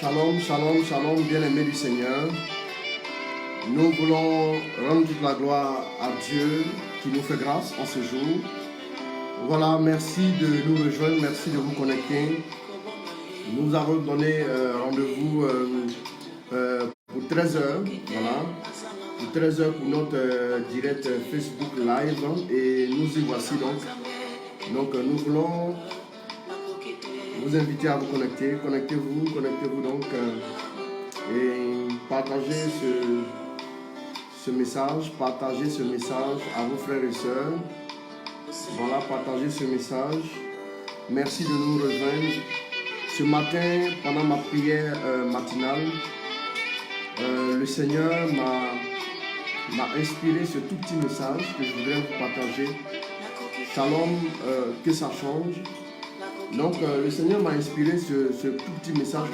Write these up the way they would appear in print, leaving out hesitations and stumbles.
Shalom, shalom, shalom, bien-aimés du Seigneur. Nous voulons rendre toute la gloire à Dieu qui nous fait grâce en ce jour. Voilà, merci de nous rejoindre, merci de vous connecter. Nous avons donné rendez-vous pour 13 h, voilà, pour 13 h pour notre direct Facebook Live et nous y voici donc. Donc nous voulons vous inviter à vous connecter, connectez-vous donc et partagez ce message à vos frères et sœurs. Voilà, partagez ce message. Merci de nous rejoindre. Ce matin, pendant ma prière matinale, le Seigneur m'a inspiré ce tout petit message que je voudrais vous partager. Shalom, que ça change. Donc, le Seigneur m'a inspiré ce tout petit message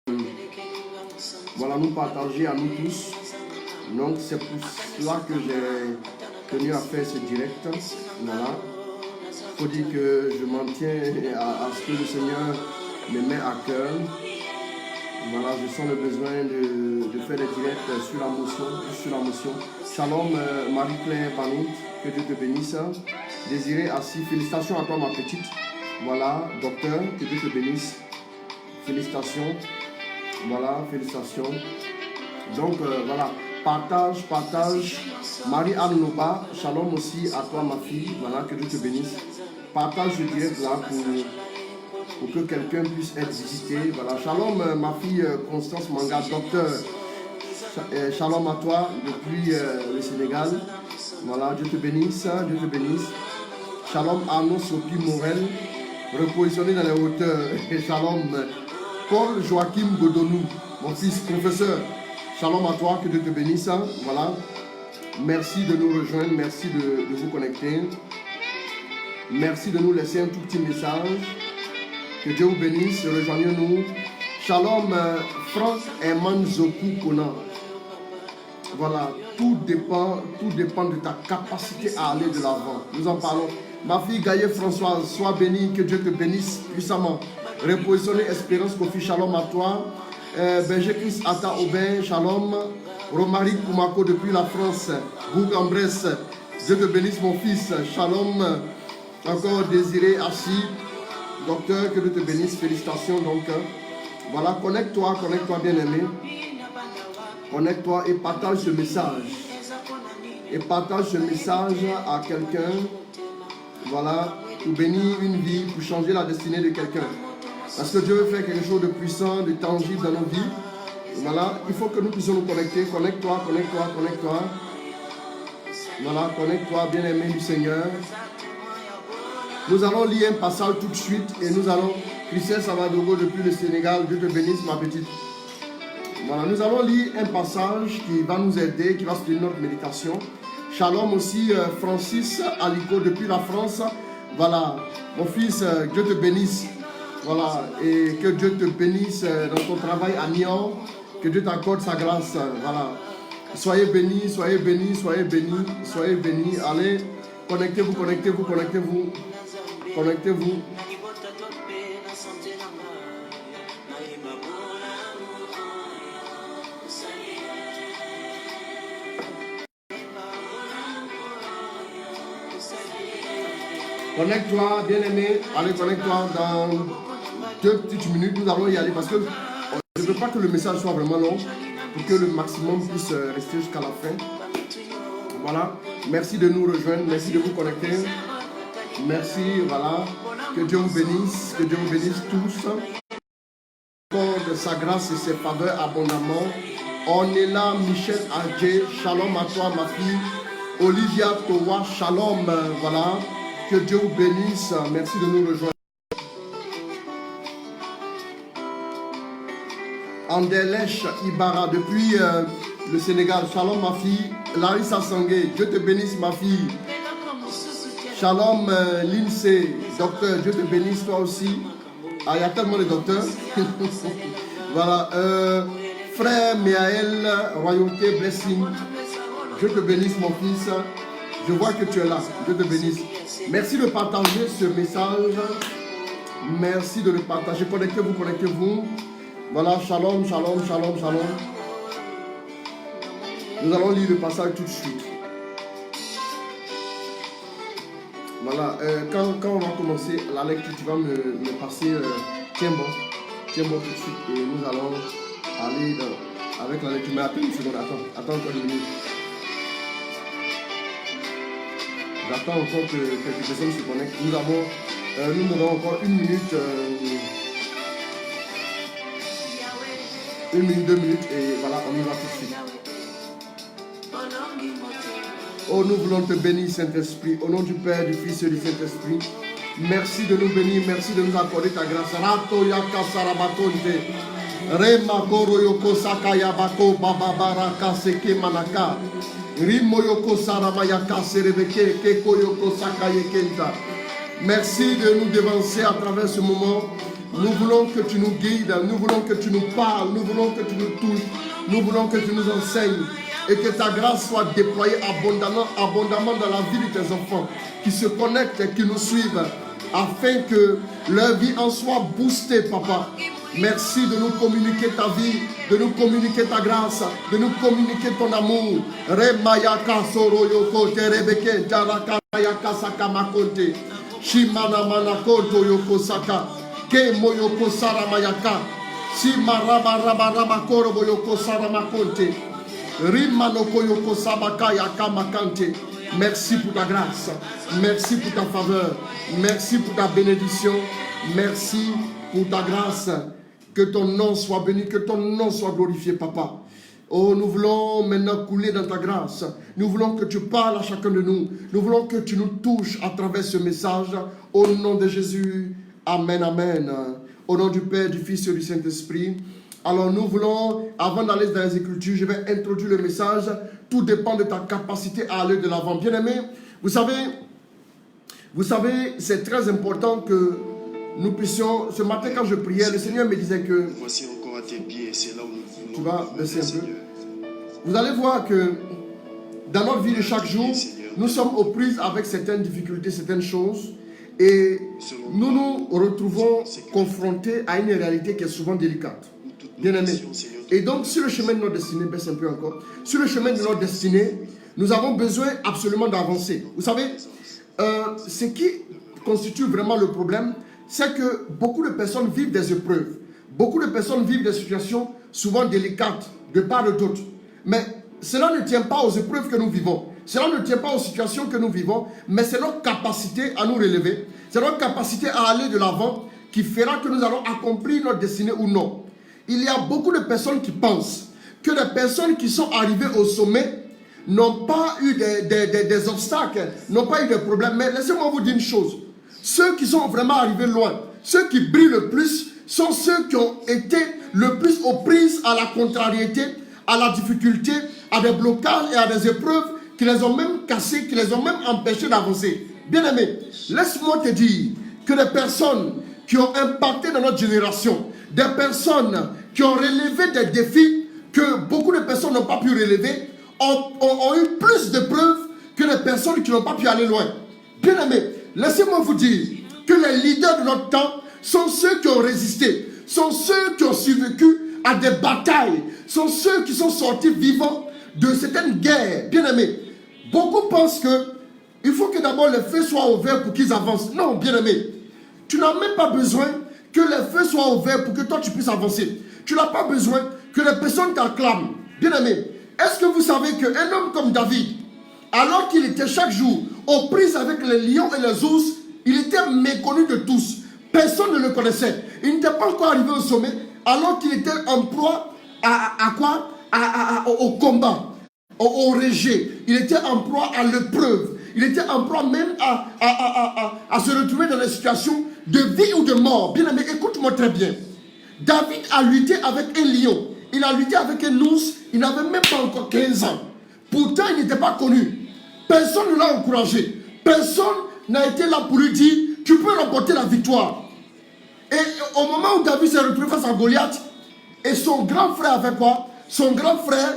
que voilà, nous partager à nous tous. Donc, c'est pour cela que j'ai tenu à faire ce direct. Voilà. Il faut dire que je m'en tiens à ce que le Seigneur me met à cœur. Voilà, je sens le besoin de faire des directs sur la motion. Shalom, Marie-Claire Banout, que Dieu te bénisse. Désiré assis, félicitations à toi ma petite. Voilà, docteur, que Dieu te bénisse. Félicitations. Voilà, félicitations. Donc, voilà, partage. Marie-Anne Loba, shalom aussi à toi ma fille. Voilà, que Dieu te bénisse. Partage le direct là pour que quelqu'un puisse être visité. Voilà, shalom ma fille Constance Manga, docteur. Shalom à toi depuis le Sénégal. Voilà, Dieu te bénisse, Dieu te bénisse. Shalom Arnaud Sophie Morel, repositionné dans les hauteurs. Et shalom Paul Joachim Godonou, mon fils professeur. Shalom à toi, que Dieu te bénisse. Voilà. Merci de nous rejoindre, merci de vous connecter. Merci de nous laisser un tout petit message. Que Dieu vous bénisse, rejoignez-nous. Shalom Franck Eman Zoku Kona. Voilà, tout dépend de ta capacité à aller de l'avant. Nous en parlons. Ma fille Gaïe Françoise, sois bénie, que Dieu te bénisse puissamment. Repositionner Espérance Kofi, shalom à toi. Berger Christ Atta Aubin, shalom. Romaric Koumako depuis la France. Bourg en Bresse, Dieu te bénisse mon fils, shalom. Encore Désiré Assis, docteur, que Dieu te bénisse, félicitations donc. Voilà, connecte-toi bien-aimé. Connecte-toi et partage ce message. Et partage ce message à quelqu'un. Voilà, pour bénir une vie, pour changer la destinée de quelqu'un. Parce que Dieu veut faire quelque chose de puissant, de tangible dans nos vies. Voilà, il faut que nous puissions nous connecter. Connecte-toi. Voilà, connecte-toi, bien-aimé du Seigneur. Nous allons lire un passage tout de suite et nous allons, Christian Savadogo depuis le Sénégal, Dieu te bénisse ma petite. Voilà, nous allons lire un passage qui va nous aider, qui va soutenir notre méditation. Shalom aussi, Francis Alico depuis la France. Voilà, mon fils, Dieu te bénisse. Voilà, et que Dieu te bénisse dans ton travail à Nyon. Que Dieu t'accorde sa grâce. Voilà, soyez bénis. Allez, connectez-vous. Connecte-toi, bien-aimé. Allez, connecte-toi dans 2 petites minutes. Nous allons y aller parce que je ne veux pas que le message soit vraiment long pour que le maximum puisse rester jusqu'à la fin. Voilà. Merci de nous rejoindre. Merci de vous connecter. Merci. Voilà. Que Dieu vous bénisse. Tous. De sa grâce et ses faveurs abondamment. On est là, Michel Adjé. Shalom à toi, ma fille. Olivia Towa. Shalom. Voilà. Que Dieu vous bénisse. Merci de nous rejoindre. Anderlecht Ibarra depuis le Sénégal. Shalom ma fille. Larissa Sangué. Dieu te bénisse ma fille. Shalom Lindsay. Docteur, Dieu te bénisse toi aussi. Ah, il y a tellement de docteurs. Voilà. Frère Miaël, Royauté Blessing. Dieu te bénisse mon fils. Je vois que tu es là. Dieu te bénisse. Merci de partager ce message. Merci de le partager. Connectez-vous. Voilà, shalom, shalom, shalom, shalom. Nous allons lire le passage tout de suite. Voilà, quand on va commencer la lecture, tu vas me passer, tiens bon tout de suite. Et nous allons aller avec la lecture. Mais attends une seconde, attends encore une minute. J'attends encore que quelques personnes se connectent. Nous avons encore une minute, 2 minutes, et voilà, on y va tout de suite. Oh, nous voulons te bénir, Saint-Esprit, au nom du Père, du Fils et du Saint-Esprit. Merci de nous bénir, merci de nous accorder ta grâce. Rato yaka sarabatonte, rema koro yoko sakaya bako bababaraka seke manaka, rimo yoko saramayaka serebeke keko yoko sakaye kenta. Merci de nous dévancer à travers ce moment. Nous voulons que tu nous guides, nous voulons que tu nous parles, nous voulons que tu nous touches, nous voulons que tu nous enseignes. Et que ta grâce soit déployée abondamment dans la vie de tes enfants qui se connectent et qui nous suivent afin que leur vie en soit boostée, Papa. Merci de nous communiquer ta vie, de nous communiquer ta grâce, de nous communiquer ton amour. Remayaka soroyoko terebeke jarakayaka sakamakonte shimana manakonto yoko saka ke moyoko saramayaka shimaraba raba raba korobo yoko saramakonte. Merci pour ta grâce, merci pour ta faveur, merci pour ta bénédiction, merci pour ta grâce. Que ton nom soit béni, que ton nom soit glorifié, Papa. Oh, nous voulons maintenant couler dans ta grâce. Nous voulons que tu parles à chacun de nous. Nous voulons que tu nous touches à travers ce message. Au nom de Jésus, amen, amen. Au nom du Père, du Fils et du Saint-Esprit. Alors nous voulons, avant d'aller dans les Écritures, je vais introduire le message. Tout dépend de ta capacité à aller de l'avant. Bien-aimés, vous savez, c'est très important que nous puissions... Ce matin, quand je priais, le Seigneur me disait que... Voici encore à tes pieds, c'est là où nous tu vas baisser un peu. Vous allez voir que dans notre vie de chaque jour, nous sommes aux prises avec certaines difficultés, certaines choses. Et nous nous retrouvons confrontés à une réalité qui est souvent délicate. Bien-aimés. Et donc, sur le chemin de notre destinée, baisse un peu encore, sur le chemin de notre destinée, nous avons besoin absolument d'avancer. Vous savez, ce qui constitue vraiment le problème, c'est que beaucoup de personnes vivent des épreuves. Beaucoup de personnes vivent des situations souvent délicates, de part et d'autre. Mais cela ne tient pas aux épreuves que nous vivons. Cela ne tient pas aux situations que nous vivons, mais c'est notre capacité à nous relever. C'est notre capacité à aller de l'avant qui fera que nous allons accomplir notre destinée ou non. Il y a beaucoup de personnes qui pensent que les personnes qui sont arrivées au sommet n'ont pas eu des obstacles, n'ont pas eu de problèmes. Mais laissez-moi vous dire une chose. Ceux qui sont vraiment arrivés loin, ceux qui brillent le plus, sont ceux qui ont été le plus aux prises à la contrariété, à la difficulté, à des blocages et à des épreuves qui les ont même cassés, qui les ont même empêchés d'avancer. Bien-aimés, laisse-moi te dire que les personnes qui ont impacté dans notre génération, des personnes qui ont relevé des défis que beaucoup de personnes n'ont pas pu relever, ont eu plus de preuves que les personnes qui n'ont pas pu aller loin. Bien-aimés, laissez-moi vous dire que les leaders de notre temps sont ceux qui ont résisté, sont ceux qui ont survécu à des batailles, sont ceux qui sont sortis vivants de certaines guerres. Bien-aimés, beaucoup pensent qu'il faut que d'abord les feux soient ouverts pour qu'ils avancent. Non, bien-aimés, tu n'as même pas besoin que les feux soient ouverts pour que toi tu puisses avancer. Tu n'as pas besoin que les personnes t'acclament. Bien-aimés, est-ce que vous savez qu'un homme comme David, alors qu'il était chaque jour aux prises avec les lions et les ours, il était méconnu de tous. Personne ne le connaissait. Il n'était pas encore arrivé au sommet, alors qu'il était en proie à quoi? Au combat, au rejet. Il était en proie à l'épreuve. Il était en proie même à se retrouver dans des situations de vie ou de mort. Bien aimé, écoute-moi très bien. David a lutté avec un lion. Il a lutté avec un ours. Il n'avait même pas encore 15 ans. Pourtant, il n'était pas connu. Personne ne l'a encouragé. Personne n'a été là pour lui dire, tu peux remporter la victoire. Et au moment où David s'est retrouvé face à Goliath, et son grand frère a fait quoi? Son grand frère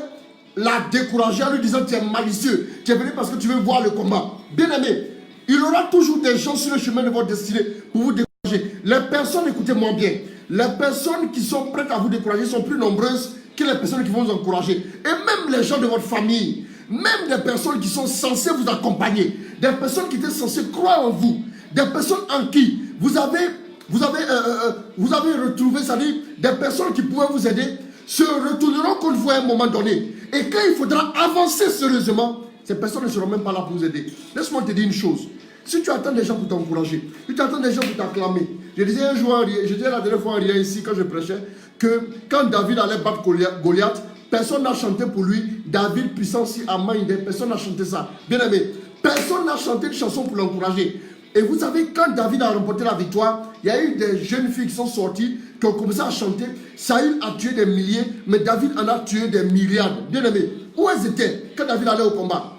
l'a découragé en lui disant, tu es malicieux. Tu es venu parce que tu veux voir le combat. Bien aimé, il y aura toujours des gens sur le chemin de votre destinée pour vous décourager. Les personnes, écoutez-moi bien, les personnes qui sont prêtes à vous décourager sont plus nombreuses que les personnes qui vont vous encourager. Et même les gens de votre famille, même des personnes qui sont censées vous accompagner, des personnes qui étaient censées croire en vous, des personnes en qui vous avez retrouvé, c'est-à-dire des personnes qui pouvaient vous aider, se retourneront contre vous à un moment donné. Et quand il faudra avancer sérieusement, ces personnes ne seront même pas là pour vous aider. Laisse-moi te dire une chose. Si tu attends des gens pour t'encourager, si tu attends des gens pour t'acclamer. Je disais un jour, je disais la dernière fois en riant ici quand je prêchais, que quand David allait battre Goliath, personne n'a chanté pour lui. David puissant si Amaïde, personne n'a chanté ça. Bien aimé, personne n'a chanté une chanson pour l'encourager. Et vous savez, quand David a remporté la victoire, il y a eu des jeunes filles qui sont sorties, qui ont commencé à chanter. Saül a tué des milliers, mais David en a tué des milliards. Bien aimé, où elles étaient quand David allait au combat?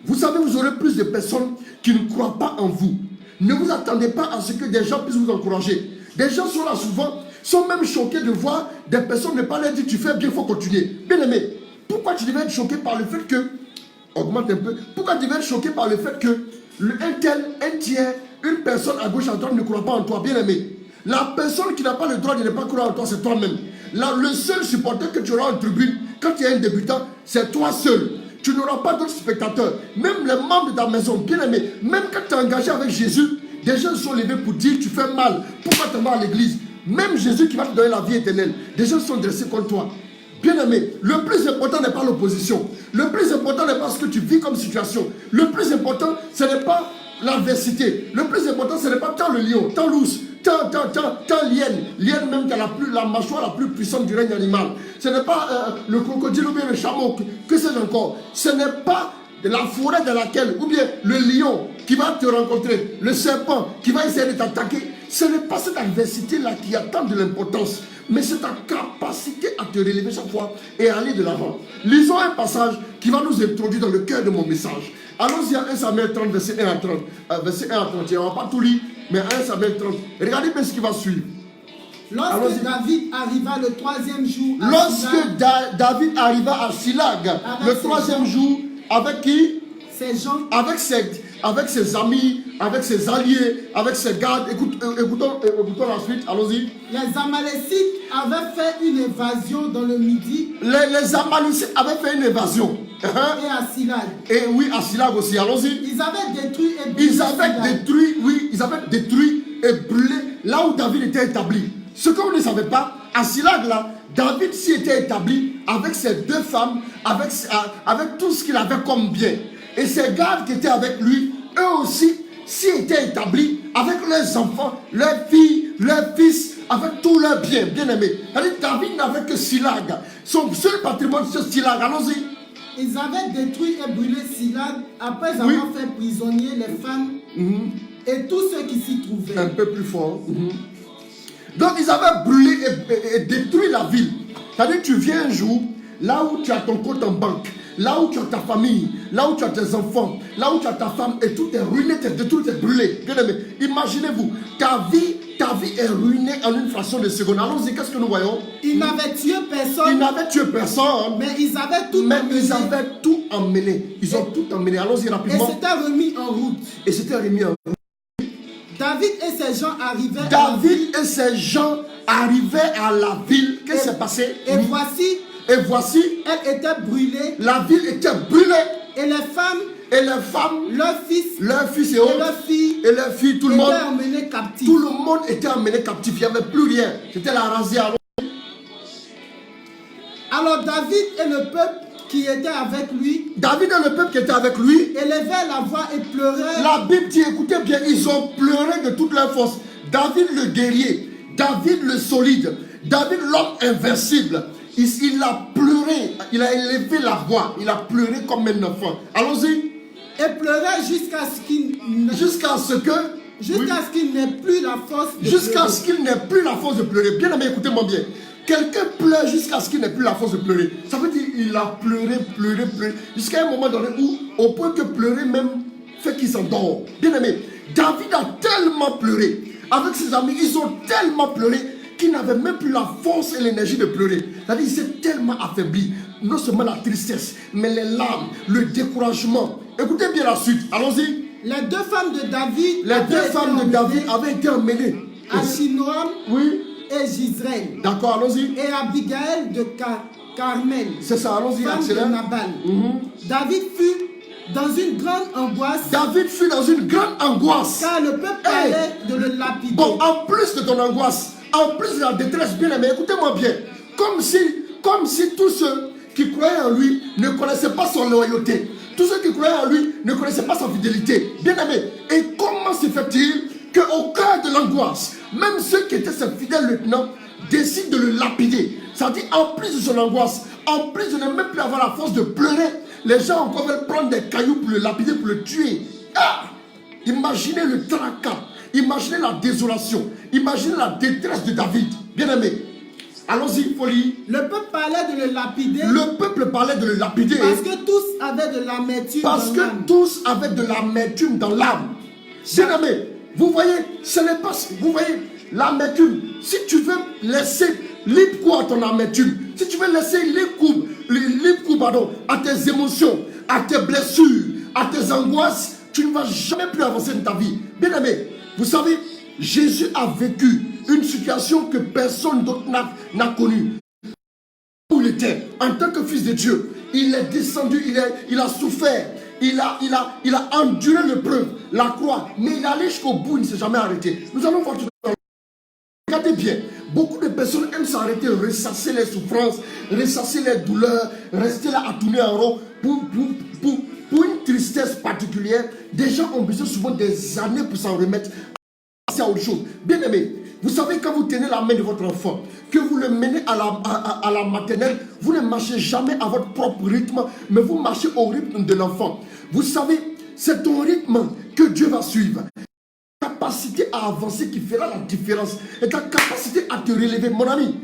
Vous savez, vous aurez plus de personnes qui ne croient pas en vous. Ne vous attendez pas à ce que des gens puissent vous encourager. Des gens sont là souvent, sont même choqués de voir des personnes ne pas leur dire tu fais bien, il faut continuer. Bien aimé, pourquoi tu devais être choqué par le fait que, augmente un peu, pourquoi tu devais être choqué par le fait que un tiers, une personne à gauche à droite ne croit pas en toi, bien aimé. La personne qui n'a pas le droit de ne pas croire en toi, c'est toi-même. Le seul supporter que tu auras en tribune, quand tu es un débutant, c'est toi seul. Tu n'auras pas d'autres spectateurs. Même les membres de ta maison, bien aimé, même quand tu es engagé avec Jésus, des gens sont levés pour dire tu fais mal. Pourquoi tu vas à l'église? Même Jésus qui va te donner la vie éternelle, des gens sont dressés contre toi. Bien aimé, le plus important n'est pas l'opposition. Le plus important n'est pas ce que tu vis comme situation. Le plus important, ce n'est pas l'adversité. Le plus important, ce n'est pas tant le lion, tant l'ours, tant l'hyène. L'hyène même qui a la mâchoire la plus puissante du règne animal. Ce n'est pas le crocodile ou bien le chameau, que sais-je encore. Ce n'est pas de la forêt dans laquelle, ou bien le lion qui va te rencontrer, le serpent qui va essayer de t'attaquer. Ce n'est pas cette adversité-là qui a tant de l'importance, mais c'est ta capacité à te relever chaque fois et à aller de l'avant. Lisons un passage qui va nous introduire dans le cœur de mon message. Allons-y à 1 Samuel 30, verset 1 à 30. Verset 1 à 31. On ne va pas tout lire, mais 1 Samuel 30. Regardez bien ce qui va suivre. Lorsque David arriva le troisième jour à Lorsque David arriva à Silag, le troisième jour, avec qui? Ses gens. Avec ses amis, avec ses alliés, avec ses gardes. Écoutons la suite, allons-y. Les Amalécites avaient fait une évasion dans le Midi. Les Amalécites avaient fait une évasion. Et à Silag. Et oui, à Silag aussi, allons-y. Ils avaient détruit et brûlé. Ils avaient détruit et brûlé là où David était établi. Ce que vous ne savez pas, à Silag là, David s'y était établi avec ses deux femmes, avec tout ce qu'il avait comme bien. Et ses gardes qui étaient avec lui, eux aussi, s'y étaient établis avec leurs enfants, leurs filles, leurs fils, avec tous leurs biens, bien aimés. David n'avait que Silag. Son seul patrimoine, c'est Silag. Allons-y. Ils avaient détruit et brûlé Silag après avoir fait prisonnier les femmes et tous ceux qui s'y trouvaient. Un peu plus fort. Donc ils avaient brûlé et détruit la ville. C'est-à-dire tu viens un jour, là où tu as ton compte en banque, là où tu as ta famille, là où tu as tes enfants, là où tu as ta femme, et tout est ruiné, tout est brûlé. Bien aimé, imaginez-vous, ta vie est ruinée en une fraction de seconde. Allons-y, qu'est-ce que nous voyons? Ils n'avaient tué personne. Mais ils avaient tout emmené. Ils ont tout emmené. Allons-y rapidement. Et c'était remis en route. David et ses gens arrivaient à la ville. Qu'est-ce qui s'est passé? Et voici, elle était brûlée. La ville était brûlée. Et les femmes, leurs fils et leurs filles, tout le monde emmené captif. Tout le monde était emmené captif. Il n'y avait plus rien. C'était la razzia. Alors David et le peuple qui était avec lui, élevaient la voix et pleuraient. La Bible dit, écoutez bien, ils ont pleuré de toute leur force. David le guerrier, David le solide, David l'homme invincible. Il a pleuré, il a élevé la voix, il a pleuré comme un enfant. Allons-y. Et pleurait jusqu'à ce qu'il n'ait plus la force de pleurer. Bien aimé, écoutez-moi bien. Quelqu'un pleure jusqu'à ce qu'il n'ait plus la force de pleurer. Ça veut dire qu'il a pleuré. Jusqu'à un moment donné où, au point que pleurer même fait qu'il s'endort. Bien aimé, David a tellement pleuré. Avec ses amis, ils ont tellement pleuré qu'il n'avait même plus la force et l'énergie de pleurer. C'est-à-dire qu'il s'est tellement affaibli. Non seulement la tristesse, mais les larmes, le découragement. Écoutez bien la suite. Allons-y. Les deux femmes de David avaient été emmenées à Shinoam. Oui. et Gisraël. D'accord, allons-y. Et Abigail de Carmel. C'est ça, allons-y. Femme de Nabal. David fut dans une grande angoisse. David fut dans une grande angoisse. Car le peuple parlait de le lapider. Bon, en plus de ton angoisse, en plus de la détresse, bien aimé, écoutez-moi bien. Comme si tous ceux qui croyaient en lui ne connaissaient pas son loyauté. Tous ceux qui croyaient en lui ne connaissaient pas sa fidélité. Bien aimé, et comment se fait-il qu'au cœur de l'angoisse, même ceux qui étaient ses fidèles lieutenants décident de le lapider? Ça dit, en plus de son angoisse, en plus de ne même plus avoir la force de pleurer, les gens encore veulent prendre des cailloux pour le lapider, pour le tuer. Ah! Imaginez le tracas, imaginez la désolation, imaginez la détresse de David. Bien aimé, allons-y, folie. Le peuple parlait de le lapider. Le peuple parlait de le lapider. Parce que tous avaient de l'amertume dans l'âme. Parce que tous avaient de l'amertume dans l'âme. Bien aimé, vous voyez, ce n'est pas... Vous voyez, l'amertume, si tu veux laisser libre cours à ton amertume, si tu veux laisser libre cours à tes émotions, à tes blessures, à tes angoisses, tu ne vas jamais plus avancer dans ta vie. Bien aimé, vous savez, Jésus a vécu une situation que personne d'autre n'a connue. Où il était, en tant que fils de Dieu, il est descendu, il a souffert, il a enduré l'épreuve, la croix, mais il est allé jusqu'au bout, il ne s'est jamais arrêté. Nous allons voir tout à l'heure. Regardez bien, beaucoup de personnes aiment s'arrêter, ressasser les souffrances, ressasser les douleurs, rester là à tourner en rond pour une tristesse particulière. Des gens ont besoin souvent des années pour s'en remettre à autre chose. Bien aimé, vous savez, quand vous tenez la main de votre enfant, que vous le menez à la maternelle, vous ne marchez jamais à votre propre rythme, mais vous marchez au rythme de l'enfant. Vous savez, c'est ton rythme que Dieu va suivre. Ta capacité à avancer qui fera la différence et ta capacité à te relever. Mon ami,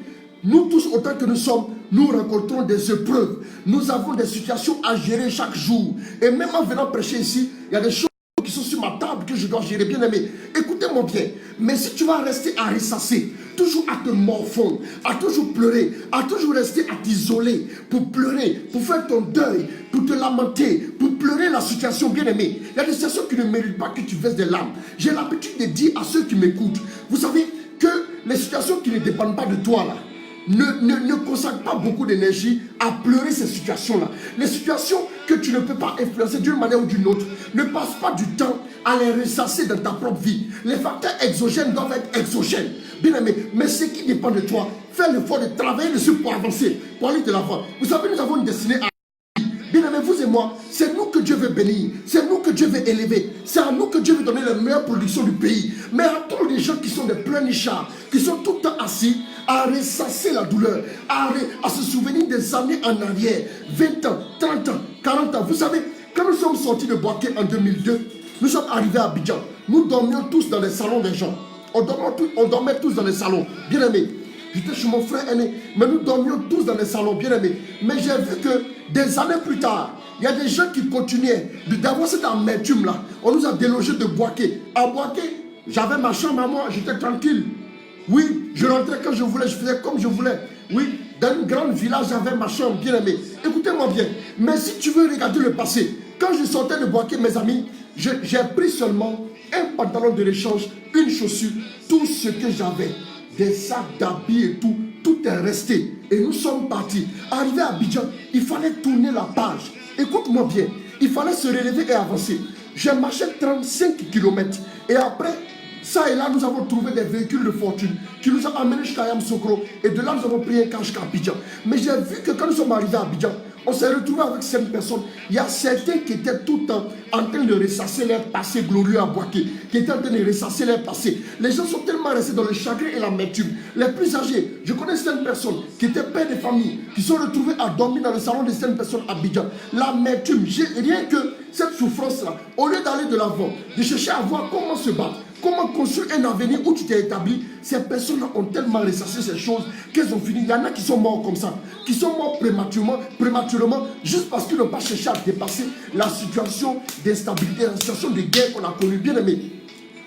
nous tous, autant que nous sommes, nous rencontrons des épreuves. Nous avons des situations à gérer chaque jour. Et même en venant prêcher ici, il y a des choses qui sont sur ma table que je dois gérer. Bien aimé, écoutez-moi bien. Mais si tu vas rester à ressasser, toujours à te morfondre, à toujours pleurer, à toujours rester à t'isoler, pour pleurer, pour faire ton deuil, pour te lamenter, pour pleurer la situation, bien aimé. Il y a des situations qui ne méritent pas que tu verses des larmes. J'ai l'habitude de dire à ceux qui m'écoutent, vous savez que les situations qui ne dépendent pas de toi là, ne consacre pas beaucoup d'énergie à pleurer ces situations-là. Les situations que tu ne peux pas influencer d'une manière ou d'une autre, ne passe pas du temps à les ressasser dans ta propre vie. Les facteurs exogènes doivent être exogènes. Bien aimé, mais ce qui dépend de toi, fais l'effort de travailler dessus pour avancer, pour aller de l'avant. Vous savez, nous avons une destinée à... Bien aimé, vous et moi, c'est nous que Dieu veut bénir, c'est nous que Dieu veut élever, c'est à nous que Dieu veut donner la meilleure production du pays. Mais à tous les gens qui sont des pleurnichards, qui sont tout le temps assis, à ressasser la douleur, à se souvenir des années en arrière, 20 ans, 30 ans, 40 ans. Vous savez, quand nous sommes sortis de Boaké en 2002, nous sommes arrivés à Abidjan. Nous dormions tous dans les salons des gens. On dormait tous dans les salons. Bien aimé, j'étais chez mon frère aîné, mais nous dormions tous dans les salons. Bien aimé. Mais j'ai vu que des années plus tard, il y a des gens qui continuaient d'avoir cette amertume là. On nous a délogés de Boaké. À Boaké, j'avais ma chambre à moi, j'étais tranquille. Oui, je rentrais quand je voulais, je faisais comme je voulais. Oui, dans une grande villa, j'avais ma chambre, bien aimé. Écoutez-moi bien, mais si tu veux regarder le passé, quand je sortais de Boaké, mes amis, j'ai pris seulement un pantalon de rechange, une chaussure, tout ce que j'avais, des sacs d'habits et tout, tout est resté. Et nous sommes partis. Arrivé à Abidjan, il fallait tourner la page. Écoute-moi bien, il fallait se relever et avancer. J'ai marché 35 km et après... Ça et là, nous avons trouvé des véhicules de fortune qui nous ont amenés jusqu'à Yamoussoukro. Et de là, nous avons pris un car jusqu'à Abidjan. Mais j'ai vu que quand nous sommes arrivés à Abidjan, on s'est retrouvés avec 5 personnes. Il y a certains qui étaient tout le temps en train de ressasser leur passé glorieux à Boaké, qui étaient en train de ressasser leur passé. Les gens sont tellement restés dans le chagrin et l'amertume. Les plus âgés, je connais certaines personnes qui étaient pères de famille, qui sont retrouvés à dormir dans le salon de certaines personnes à Abidjan. L'amertume, rien que cette souffrance-là, au lieu d'aller de l'avant, de chercher à voir comment se battre, comment construire un avenir où tu t'es établi, ces personnes ont tellement ressassé ces choses qu'elles ont fini. Il y en a qui sont morts comme ça, qui sont morts prématurément, juste parce qu'ils n'ont pas cherché à dépasser la situation d'instabilité, la situation de guerre qu'on a connue. Bien aimé,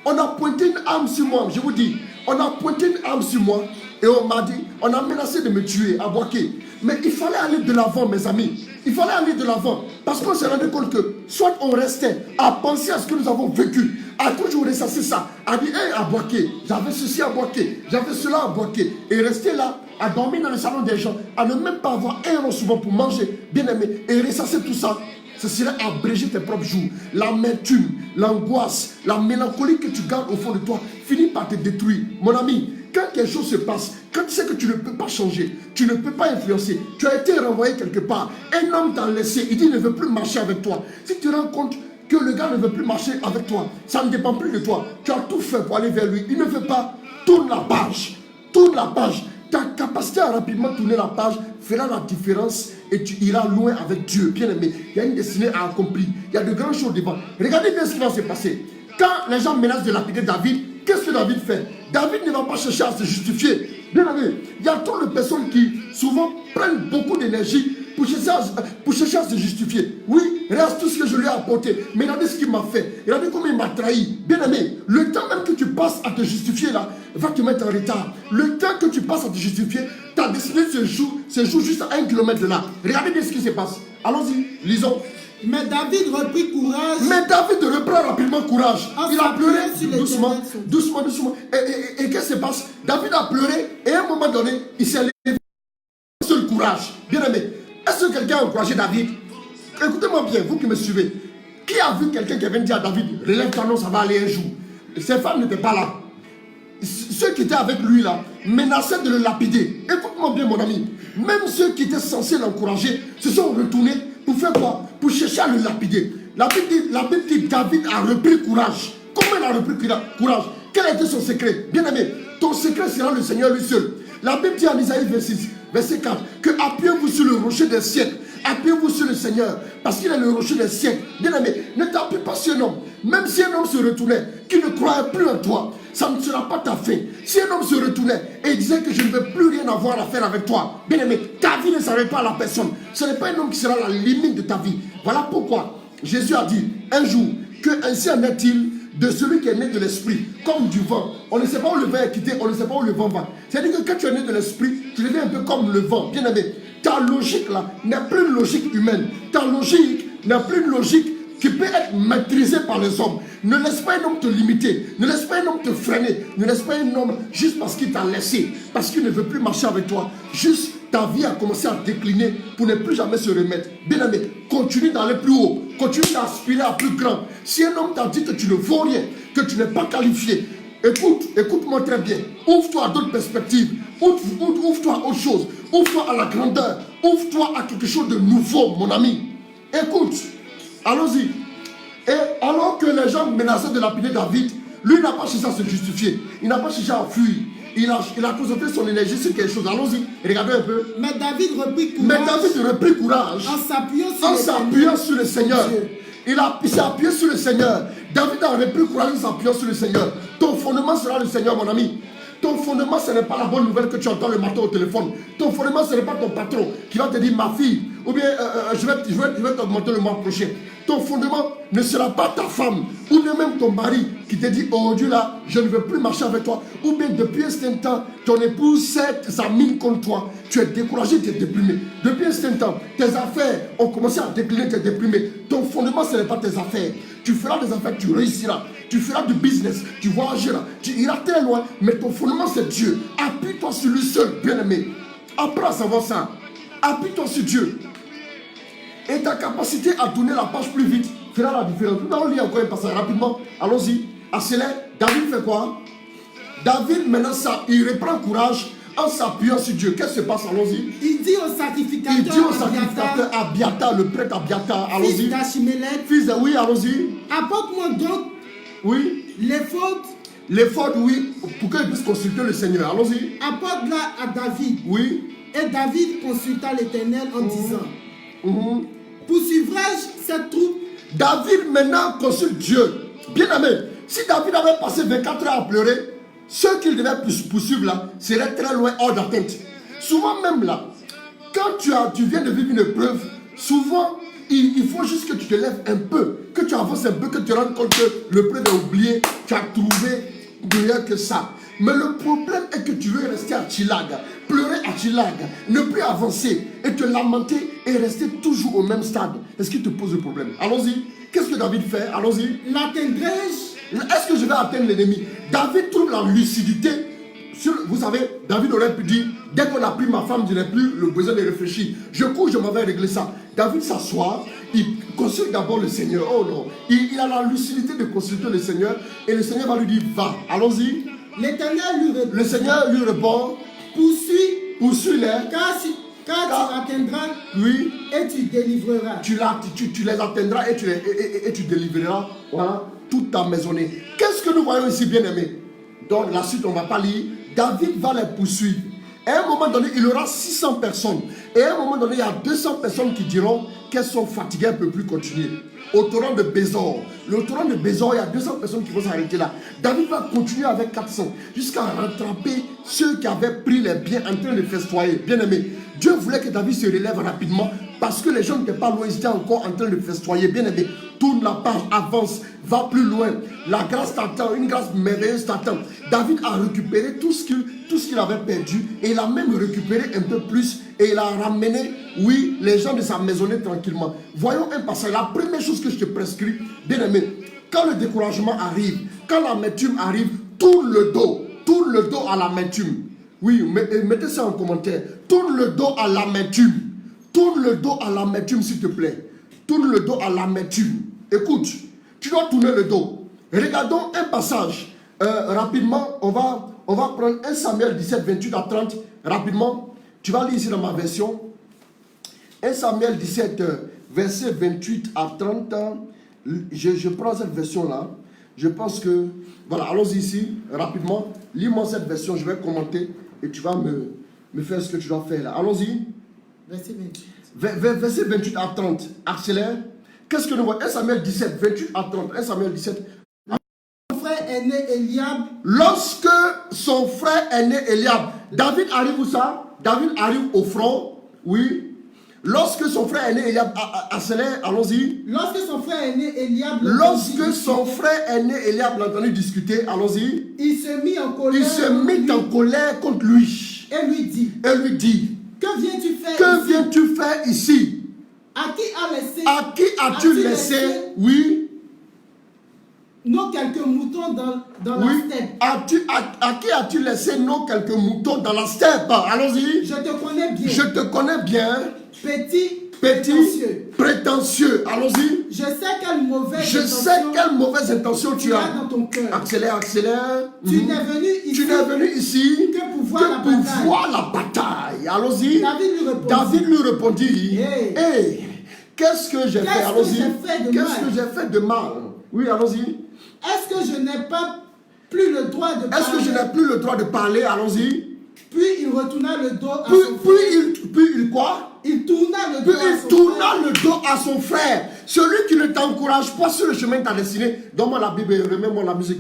on a pointé une arme sur moi, je vous dis, on a pointé une arme sur moi et on m'a dit, on a menacé de me tuer à Boaké. Mais il fallait aller de l'avant, mes amis. Il fallait aller de l'avant. Parce qu'on s'est rendu compte que soit on restait à penser à ce que nous avons vécu, a toujours ressassé ça, a dit, hey, à Boaké, j'avais ceci à Boaké, j'avais cela à Boaké, et rester là, à dormir dans le salon des gens, à ne même pas avoir un euro souvent pour manger, bien aimé, et ressasser tout ça, ce serait abréger tes propres jours. L'amertume, l'angoisse, la mélancolie que tu gardes au fond de toi finit par te détruire. Mon ami, quand quelque chose se passe, quand tu sais que tu ne peux pas changer, tu ne peux pas influencer, tu as été renvoyé quelque part, un homme t'a laissé, il dit il ne veut plus marcher avec toi. Si tu te rends compte que le gars ne veut plus marcher avec toi, ça ne dépend plus de toi. Tu as tout fait pour aller vers lui, il ne veut pas. Tourne la page. Tourne la page. Ta capacité à rapidement tourner la page fera la différence et tu iras loin avec Dieu. Bien aimé, il y a une destinée à accomplir. Il y a de grandes choses devant. Regardez bien ce qui va se passer. Quand les gens menacent de lapider David, qu'est-ce que David fait? David ne va pas chercher à se justifier. Bien aimé, il y a trop de personnes qui souvent prennent beaucoup d'énergie pour chercher à se justifier. Oui, reste tout ce que je lui ai apporté. Mais regardez ce qu'il m'a fait. Regardez comment il m'a trahi. Bien aimé, le temps même que tu passes à te justifier là, va te mettre en retard. Le temps que tu passes à te justifier, ta destinée se joue juste à 1 kilomètre de là. Regardez bien ce qui se passe. Allons-y, lisons. Mais David reprit courage. Mais David reprend rapidement courage. Il a pleuré doucement, doucement, doucement. Et qu'est-ce qui se passe? David a pleuré et à un moment donné, il s'est levé. Seul courage. Bien aimé. Est-ce que quelqu'un a encouragé David? Écoutez-moi bien, vous qui me suivez. Qui a vu quelqu'un qui avait dit à David, relève-toi, non, ça va aller un jour? Ses femmes n'étaient pas là. Ceux qui étaient avec lui là menaçaient de le lapider. Écoute-moi bien, mon ami. Même ceux qui étaient censés l'encourager se sont retournés pour faire quoi? Pour chercher à le lapider. La Bible dit David a repris courage. Comment il a repris courage? Quel était son secret? Bien aimé, ton secret sera le Seigneur lui seul. La Bible dit en Isaïe 26, verset 4, que appuyez-vous sur le rocher des siècles. Appuyez-vous sur le Seigneur, parce qu'il est le rocher des siècles. Bien aimé, ne t'appuie pas sur un homme. Même si un homme se retournait, qui ne croyait plus en toi, ça ne sera pas ta fin. Si un homme se retournait et disait que je ne veux plus rien avoir à faire avec toi, bien aimé, ta vie ne s'arrête pas à la personne. Ce n'est pas un homme qui sera la limite de ta vie. Voilà pourquoi Jésus a dit un jour que ainsi en est-il de celui qui est né de l'esprit, comme du vent. On ne sait pas où le vent est quitté, on ne sait pas où le vent va. C'est-à-dire que quand tu es né de l'esprit, tu deviens un peu comme le vent. Bien aimé, ta logique là n'est plus une logique humaine. Ta logique n'est plus une logique qui peut être maîtrisée par les hommes. Ne laisse pas un homme te limiter. Ne laisse pas un homme te freiner. Ne laisse pas un homme juste parce qu'il t'a laissé, parce qu'il ne veut plus marcher avec toi. Juste ta vie a commencé à décliner pour ne plus jamais se remettre. Bien aimé, continue d'aller plus haut. Continue d'aspirer à plus grand. Si un homme t'a dit que tu ne vaux rien, que tu n'es pas qualifié, écoute-moi très bien. Ouvre-toi à d'autres perspectives. Ouvre-toi à autre chose. Ouvre-toi à la grandeur. Ouvre-toi à quelque chose de nouveau, mon ami. Écoute, allons-y. Et alors que les gens menaçaient de lapider David, lui n'a pas cherché à se justifier. Il n'a pas cherché à fuir. Il a concentré son énergie sur quelque chose. Allons-y, regardez un peu. Mais David reprit courage. En s'appuyant sur le Seigneur. Il s'est appuyé sur le Seigneur. David a repris courage en s'appuyant sur le Seigneur. Ton fondement sera le Seigneur, mon ami. Ton fondement, ce n'est pas la bonne nouvelle que tu entends le matin au téléphone. Ton fondement, ce n'est pas ton patron qui va te dire ma fille, ou bien je vais t'augmenter le mois prochain. Ton fondement ne sera pas ta femme, ou bien même ton mari qui te dit aujourd'hui là, je ne veux plus marcher avec toi. Ou bien depuis un certain temps, ton épouse sa mine contre toi. Tu es découragé, tu es déprimé. Depuis un certain temps, tes affaires ont commencé à décliner, tu es déprimé. Ton fondement, ce n'est pas tes affaires. Tu feras des affaires, tu réussiras. Tu feras du business, tu voyageras, tu iras très loin, mais ton fondement c'est Dieu. Appuie-toi sur lui seul, bien-aimé. Apprends à savoir ça. Appuie-toi sur Dieu. Et ta capacité à tourner la page plus vite fera la différence. Nous allons lire encore un passage rapidement. Allons-y. Accélère. David fait quoi? David, maintenant, il reprend courage en s'appuyant sur Dieu. Qu'est-ce qui se passe? Allons-y. Il dit au sacrificateur Abiathar, le prêtre Abiathar. Allons-y. Fils de oui, allons-y. Apporte-moi donc l'éphod, oui, pour qu'il puisse consulter le Seigneur. Allons-y. Apporte-la à David. Oui. Et David consulta l'Éternel en disant, poursuivrai-je cette troupe? David maintenant consulte Dieu. Bien aimé, si David avait passé 24 heures à pleurer, ceux qu'il devait poursuivre là seraient très loin, hors d'atteinte. Souvent même là, quand tu viens de vivre une épreuve, souvent il faut juste que tu te lèves un peu, que tu avances un peu, que tu te rendes compte que le prêtre est oublié, tu as trouvé rien que ça. Mais le problème est que tu veux rester à Chilag, pleurer à Chilag, ne plus avancer et te lamenter et rester toujours au même stade. Est-ce qu'il te pose le problème? Allons-y. Qu'est-ce que David fait? Allons-y. L'atteindrai-je Est-ce que je vais atteindre l'ennemi? David trouve la lucidité. Vous savez, David aurait pu dire, dès qu'on a pris ma femme, je n'ai plus le besoin de réfléchir. Je cours, je m'en vais régler ça. David s'assoit, il consulte d'abord le Seigneur. Oh non, il a la lucidité de consulter le Seigneur et le Seigneur va lui dire, va, allons-y. Le Seigneur lui répond, poursuis-les. Car tu atteindras, oui, et tu délivreras. Tu les atteindras et tu délivreras, voilà, toute ta maisonnée. Qu'est-ce que nous voyons ici, bien-aimés? Donc la suite, on ne va pas lire. David va les poursuivre. Et à un moment donné, il aura 600 personnes. Et à un moment donné, il y a 200 personnes qui diront qu'elles sont fatiguées, elles ne peuvent plus continuer. Au torrent de Bézor. Le torrent de Bézor, il y a 200 personnes qui vont s'arrêter là. David va continuer avec 400 jusqu'à rattraper ceux qui avaient pris les biens en train de festoyer. Bien aimé, Dieu voulait que David se relève rapidement parce que les gens n'étaient pas loin, ils étaient encore en train de festoyer. Bien aimé, tourne la page, avance, va plus loin. La grâce t'attend, une grâce merveilleuse t'attend. David a récupéré tout ce qu'il avait perdu et il a même récupéré un peu plus et il a ramené, oui, les gens de sa maisonnée tranquillement. Voyons un passage. La première chose que je te prescris, bien aimé, quand le découragement arrive, quand l'amertume arrive, tourne le dos à l'amertume. Oui, mettez ça en commentaire. Tourne le dos à l'amertume. Tourne le dos à l'amertume, s'il te plaît. Tourne le dos à l'amertume. Écoute, tu dois tourner le dos. Regardons un passage. Rapidement, on va prendre 1 Samuel 17, 28 à 30. Rapidement, tu vas lire ici dans ma version. 1 Samuel 17, verset 28 à 30. Je prends cette version-là. Je pense que... Voilà, allons-y ici, rapidement. Lis-moi cette version, je vais commenter. Et tu vas me faire ce que tu dois faire là. Allons-y. Verset 28. Verset 28 à 30. Accélère. Qu'est-ce que nous voyons? 1 Samuel 17, 28 à 30. 1 Samuel 17. Son frère aîné Eliab. Lorsque son frère aîné Eliab. David arrive où ça? David arrive au front. Oui. Lorsque son frère aîné Eliab accélère, allons-y. Lorsque son frère aîné Eliab l'a entendu discuter, allons-y. Il se mit en colère contre lui. Et lui dit. Que viens-tu faire ici? À qui as-tu laissé? Oui. Nos quelques moutons dans la steppe. À qui as-tu laissé nos quelques moutons dans la steppe? Allons-y. Je te connais bien. Petit, prétentieux. Allons-y. Je sais quelle mauvaise intention tu as dans ton cœur. Accélère. Tu n'es venu ici que pour voir la bataille. Allons-y. David lui répondit. Hey, qu'est-ce que j'ai fait? Allons-y. Qu'est-ce que j'ai fait de mal? Oui, allons-y. Est-ce que je n'ai plus le droit de parler? Allons-y. Puis il retourna le dos à son frère. Puis il quoi? Il tourna le dos à son frère. Celui qui ne t'encourage pas sur le chemin de ta destinée. Donne-moi la Bible et remets-moi la musique.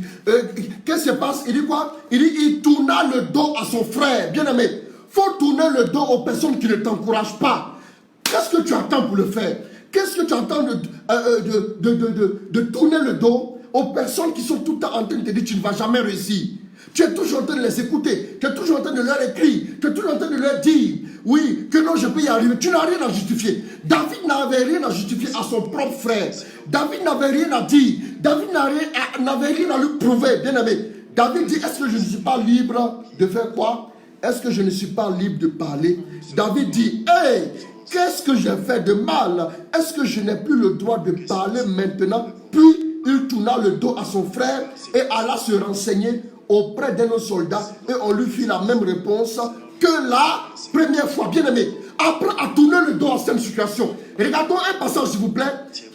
Qu'est-ce qui se passe? Il dit quoi? Il tourna le dos à son frère. Bien aimé, faut tourner le dos aux personnes qui ne t'encouragent pas. Qu'est-ce que tu attends pour le faire? Qu'est-ce que tu attends de tourner le dos aux personnes qui sont tout le temps en train de te dire tu ne vas jamais réussir? Tu es toujours en train de les écouter. Tu es toujours en train de leur écrire. Tu es toujours en train de leur dire, oui, que non, je peux y arriver. Tu n'as rien à justifier. David n'avait rien à justifier à son propre frère. David n'avait rien à dire. David n'avait rien à lui prouver. Bien aimé. David dit, est-ce que je ne suis pas libre de faire quoi? Est-ce que je ne suis pas libre de parler? David dit, hey, qu'est-ce que j'ai fait de mal? Est-ce que je n'ai plus le droit de parler maintenant? Puis il tourna le dos à son frère et alla se renseigner auprès d'un autre soldat et on lui fit la même réponse que la première fois. Bien aimé, apprends à tourner le dos à cette situation. Regardons un passage s'il vous plaît.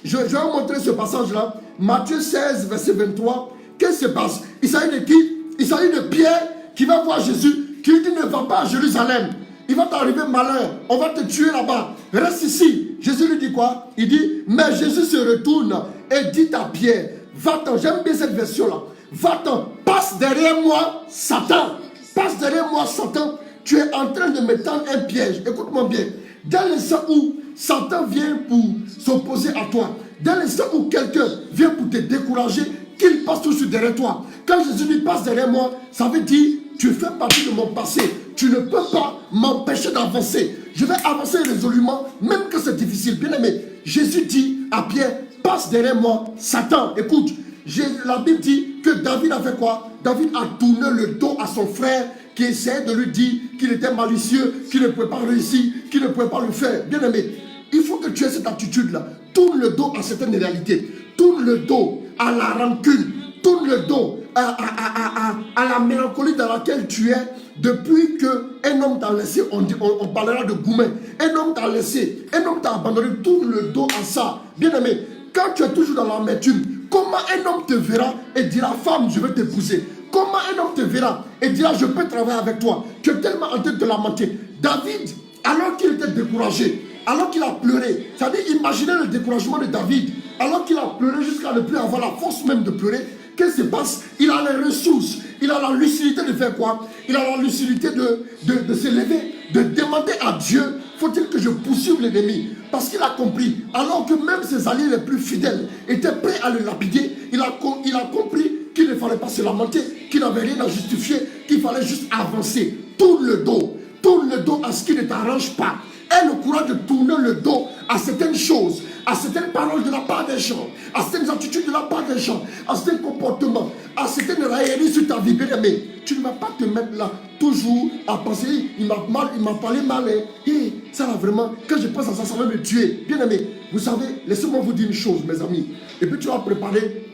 Je vais vous montrer ce passage là. Matthieu 16 verset 23. Qu'est-ce qui se passe? Il s'agit de qui? Il s'agit de Pierre qui va voir Jésus, qui lui dit ne va pas à Jérusalem. Il va t'arriver malheur, on va te tuer là-bas. Reste ici. Jésus lui dit quoi? Il dit, mais Jésus se retourne et dit à Pierre, va-t'en, j'aime bien cette version là. Va-t'en, passe derrière moi, Satan. Passe derrière moi, Satan. Tu es en train de me tendre un piège. Écoute-moi bien. Dans l'instant où Satan vient pour s'opposer à toi, dans l'instant où quelqu'un vient pour te décourager, qu'il passe tout de suite derrière toi. Quand Jésus dit passe derrière moi, ça veut dire tu fais partie de mon passé. Tu ne peux pas m'empêcher d'avancer. Je vais avancer résolument, même que c'est difficile. Bien aimé, Jésus dit à Pierre, passe derrière moi, Satan. Écoute, La Bible dit que David a fait quoi? David a tourné le dos à son frère qui essayait de lui dire qu'il était malicieux, qu'il ne pouvait pas réussir, qu'il ne pouvait pas le faire. Bien aimé, il faut que tu aies cette attitude-là. Tourne le dos à certaines réalités. Tourne le dos à la rancune. Tourne le dos à la mélancolie dans laquelle tu es depuis qu'un homme t'a laissé. On parlera de Goumen. Un homme t'a laissé, un homme t'a abandonné. Tourne le dos à ça. Bien aimé, quand tu es toujours dans l'amertume, comment un homme te verra et dira femme, je veux t'épouser? Comment un homme te verra et dira je peux travailler avec toi? Tu es tellement en tête de lamenter. David, alors qu'il était découragé, alors qu'il a pleuré, c'est-à-dire imaginez le découragement de David, alors qu'il a pleuré jusqu'à ne plus avoir la force même de pleurer. Qu'est-ce qui se passe? Il a les ressources, il a la lucidité de faire quoi? Il a la lucidité de se lever, de demander à Dieu, faut-il que je poursuive l'ennemi? Parce qu'il a compris, alors que même ses alliés les plus fidèles étaient prêts à le lapider, il a compris qu'il ne fallait pas se lamenter, qu'il n'avait rien à justifier, qu'il fallait juste avancer. Tourne le dos à ce qui ne t'arrange pas. Aie le courage de tourner le dos à certaines choses, à certaines paroles de la part des gens, à certaines attitudes de la part des gens, à certains comportements, à certaines railleries sur ta vie. Bien aimé, tu ne vas pas te mettre là toujours à penser, il m'a parlé mal. Et ça là vraiment, quand je pense à ça, ça va me tuer. Bien aimé, vous savez, laissez-moi vous dire une chose, mes amis. Et puis tu vas préparer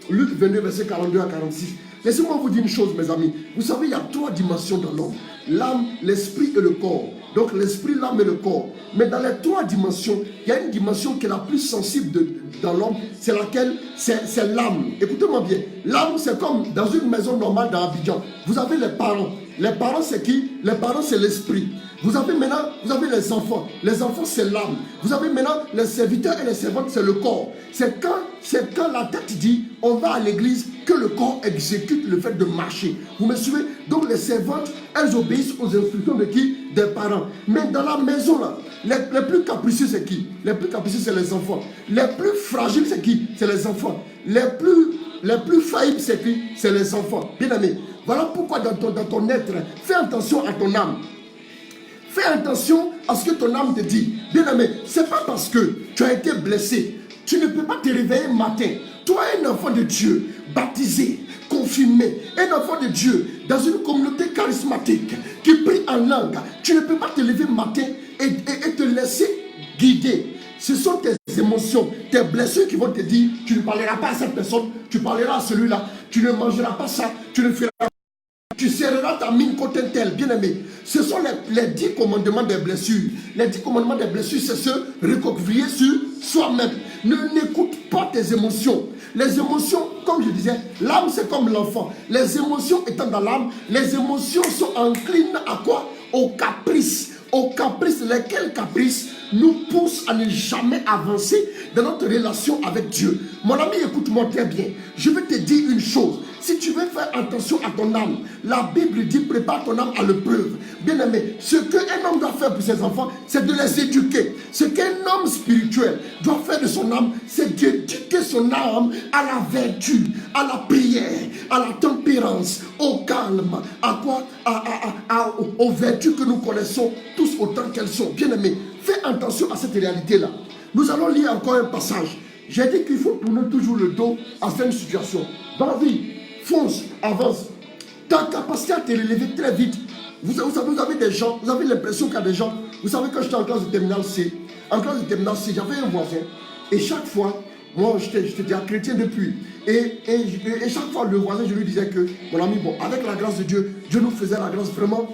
Luc 22, verset 42 à 46. Laissez-moi vous dire une chose, mes amis. Vous savez, il y a 3 dimensions dans l'homme. L'âme, l'esprit et le corps. Donc l'esprit, l'âme et le corps. Mais dans les 3 dimensions, il y a une dimension qui est la plus sensible dans l'homme. C'est laquelle? C'est l'âme. Écoutez-moi bien. L'âme, c'est comme dans une maison normale dans Abidjan. Vous avez les parents. Les parents, c'est qui? Les parents, c'est l'esprit. Vous avez maintenant, vous avez les enfants. Les enfants, c'est l'âme. Vous avez maintenant les serviteurs et les servantes, c'est le corps. C'est quand la tête dit, on va à l'église, que le corps exécute le fait de marcher. Vous me suivez? Donc les servantes, elles obéissent aux instructions de qui? Des parents. Mais dans la maison, là, les plus capricieux, c'est qui? Les plus capricieux, c'est les enfants. Les plus fragiles, c'est qui? C'est les enfants. Les plus faillibles, c'est qui? C'est les enfants. Bien aimé. Voilà pourquoi dans ton être, fais attention à ton âme. Fais attention à ce que ton âme te dit. Bien aimé, c'est pas parce que tu as été blessé, tu ne peux pas te réveiller matin. Toi, un enfant de Dieu, baptisé, confirmé, un enfant de Dieu, dans une communauté charismatique, qui prie en langue, tu ne peux pas te lever matin et te laisser guider. Ce sont tes émotions, tes blessures qui vont te dire, tu ne parleras pas à cette personne, tu parleras à celui-là, tu ne mangeras pas ça, tu ne feras pas. Tu serreras ta mine contre un tel, bien aimé. Ce sont les 10 commandements des blessures. Les 10 commandements des blessures, c'est se recroqueviller sur soi-même. N'écoute pas tes émotions. Les émotions, comme je disais, l'âme c'est comme l'enfant. Les émotions étant dans l'âme, les émotions sont enclines à quoi? Au caprice. Aux caprices, lesquels caprices nous poussent à ne jamais avancer dans notre relation avec Dieu. Mon ami, écoute-moi très bien. Je vais te dire une chose. Si tu veux faire attention à ton âme, la Bible dit prépare ton âme à l'épreuve. Bien aimé, ce qu'un homme doit faire pour ses enfants, c'est de les éduquer. Ce qu'un homme spirituel doit faire de son âme, c'est d'éduquer son âme à la vertu, à la prière, à la tempérance, au calme, à quoi? Aux vertus que nous connaissons tous autant qu'elles sont. Bien aimé, fais attention à cette réalité-là. Nous allons lire encore un passage. J'ai dit qu'il faut tourner toujours le dos à cette situation. Dans la vie, fonce, avance. Ta capacité à te relever très vite. Vous avez des gens, vous avez l'impression qu'il y a des gens. Vous savez, quand j'étais en classe de terminale C, j'avais un voisin. Et chaque fois, moi j'étais un chrétien depuis. Et chaque fois, le voisin, je lui disais que, mon ami, bon, avec la grâce de Dieu, Dieu nous faisait la grâce vraiment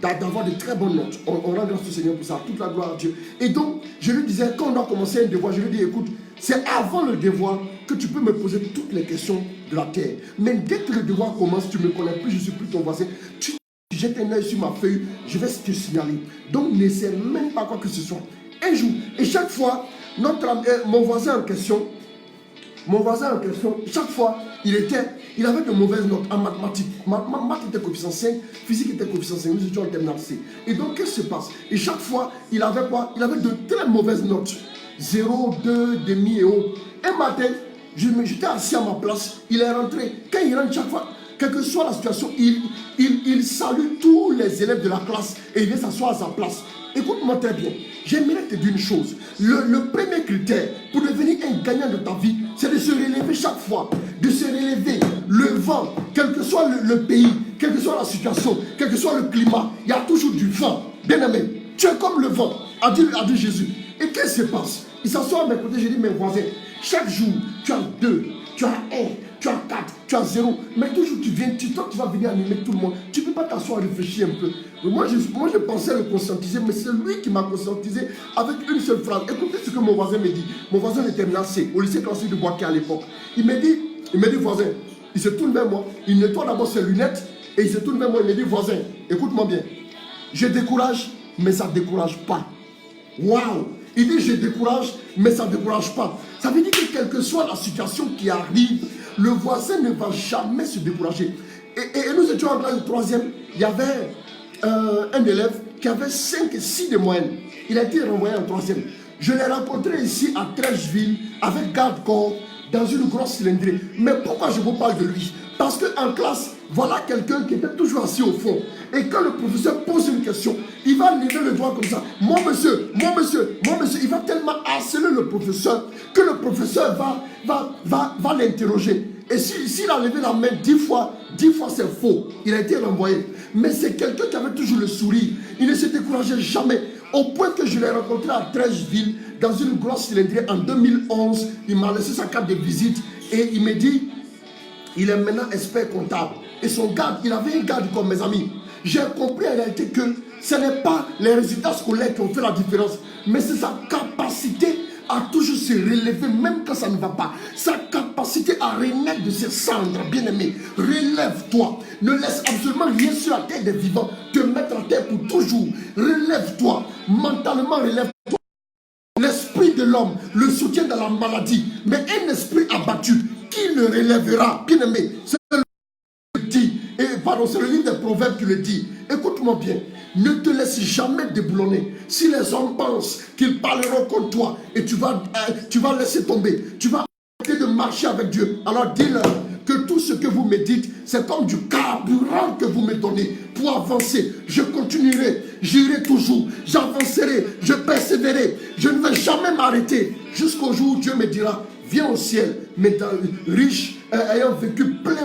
d'avoir de très bonnes notes. On rend grâce au Seigneur pour ça, toute la gloire à Dieu. Et donc, je lui disais, quand on doit commencer un devoir, je lui dis, écoute, c'est avant le devoir que tu peux me poser toutes les questions de la terre. Mais dès que le devoir commence, tu ne me connais plus, je ne suis plus ton voisin. Tu jettes un œil sur ma feuille, je vais te signaler. Donc, n'essaie même pas quoi que ce soit. Un jour, et chaque fois, mon voisin en question, chaque fois, il avait de mauvaises notes en mathématiques. Maths était coefficient 5, physique était coefficient 5, nous étions en terminale C. Et donc, qu'est-ce qui se passe? Et chaque fois, il avait quoi? Il avait de très mauvaises notes. 0, 2, demi et haut. Un matin, j'étais assis à ma place, il est rentré. Quand il rentre chaque fois, quelle que soit la situation, il salue tous les élèves de la classe et il vient s'asseoir à sa place. Écoute-moi très bien. J'aimerais te dire une chose. Le premier critère pour devenir un gagnant de ta vie, c'est de se relever chaque fois. De se relever. Le vent, quel que soit le pays, quelle que soit la situation, quel que soit le climat, il y a toujours du vent. Bien-aimé, tu es comme le vent, a dit Jésus. Et qu'est-ce qui se passe? Il s'assoit à mes côtés, j'ai dit, mes voisins, chaque jour, tu as 2, tu as 1, tu as 4, tu as 0. Mais toujours tu viens, tu vas venir animer tout le monde. Tu ne peux pas t'asseoir et réfléchir un peu. Moi, je pensais le conscientiser, mais c'est lui qui m'a conscientisé avec une seule phrase. Écoutez ce que mon voisin me dit. Mon voisin était terminal C, au lycée classique de Boaké à l'époque. Il me dit, voisin, il se tourne vers moi, il nettoie d'abord ses lunettes, et il se tourne vers moi, il me dit, voisin, écoute-moi bien. Je décourage, mais ça ne décourage pas. Waouh! Il dit, je décourage, mais ça ne décourage pas. Ça veut dire que quelle que soit la situation qui arrive, le voisin ne va jamais se décourager. Et nous étions en classe de 3e, il y avait un élève qui avait 5 et 6 de moyenne. Il a été renvoyé en 3e. Je l'ai rencontré ici à Trècheville avec garde-corps dans une grosse cylindrée. Mais pourquoi je vous parle de lui? Parce qu'en classe, voilà quelqu'un qui était toujours assis au fond. Et quand le professeur pose une question, il va lever le doigt comme ça. Mon monsieur, il va tellement harceler le professeur que le professeur va l'interroger. Et s'il a levé la main 10 fois c'est faux. Il a été renvoyé. Mais c'est quelqu'un qui avait toujours le sourire. Il ne se décourageait jamais. Au point que je l'ai rencontré à Trècheville, dans une grosse cylindrée en 2011. Il m'a laissé sa carte de visite et il me dit, il est maintenant expert comptable. Et son garde, il avait un garde comme mes amis. J'ai compris en réalité que ce n'est pas les résultats scolaires qui ont fait la différence, mais c'est sa capacité à toujours se relever, même quand ça ne va pas. Sa capacité à renaître de ses cendres, bien-aimé. Relève-toi. Ne laisse absolument rien sur la terre des vivants te mettre en terre pour toujours. Relève-toi. Mentalement, relève-toi. L'esprit de l'homme le soutient dans la maladie, mais un esprit abattu, qui le relèvera? Bien-aimé, c'est le dit. Et pardon, c'est le livre des Proverbes qui le dit. Écoute-moi bien. Ne te laisse jamais déboulonner. Si les hommes pensent qu'ils parleront contre toi et tu vas laisser tomber, tu vas arrêter de marcher avec Dieu, alors dis-leur que tout ce que vous me dites, c'est comme du carburant que vous me donnez pour avancer. Je continuerai, j'irai toujours, j'avancerai, je persévérerai. Je ne vais jamais m'arrêter jusqu'au jour où Dieu me dira, viens au ciel, mais riche, ayant vécu plein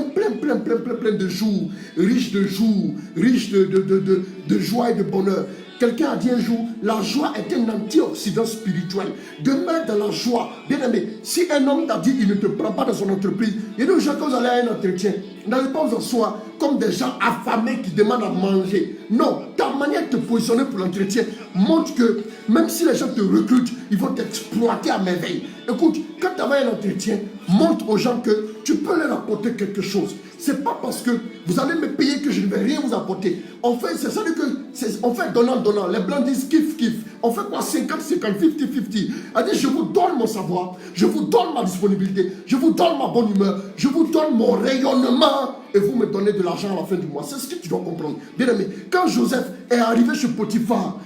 de jours, riche de jours, riche de joie et de bonheur. Quelqu'un a dit un jour, la joie est un antioxydant spirituel. Demeure dans la joie. Bien aimé, si un homme t'a dit il ne te prend pas dans son entreprise, il dit aux gens quand vous allez à un entretien, n'allez pas vous asseoir comme des gens affamés qui demandent à manger. Non, ta manière de te positionner pour l'entretien montre que même si les gens te recrutent, ils vont t'exploiter à merveille. Écoute, quand tu as un entretien, montre aux gens que tu peux leur apporter quelque chose. C'est pas parce que vous allez me payer que je ne vais rien vous apporter. On fait, c'est ça que on fait donnant. Les blancs disent kiff. On fait quoi 50-50, 50-50. Elle dit, je vous donne mon savoir, je vous donne ma disponibilité, je vous donne ma bonne humeur, je vous donne mon rayonnement et vous me donnez de l'argent à la fin du mois. C'est ce que tu dois comprendre. Bien aimé, quand Joseph est arrivé chez Potiphar,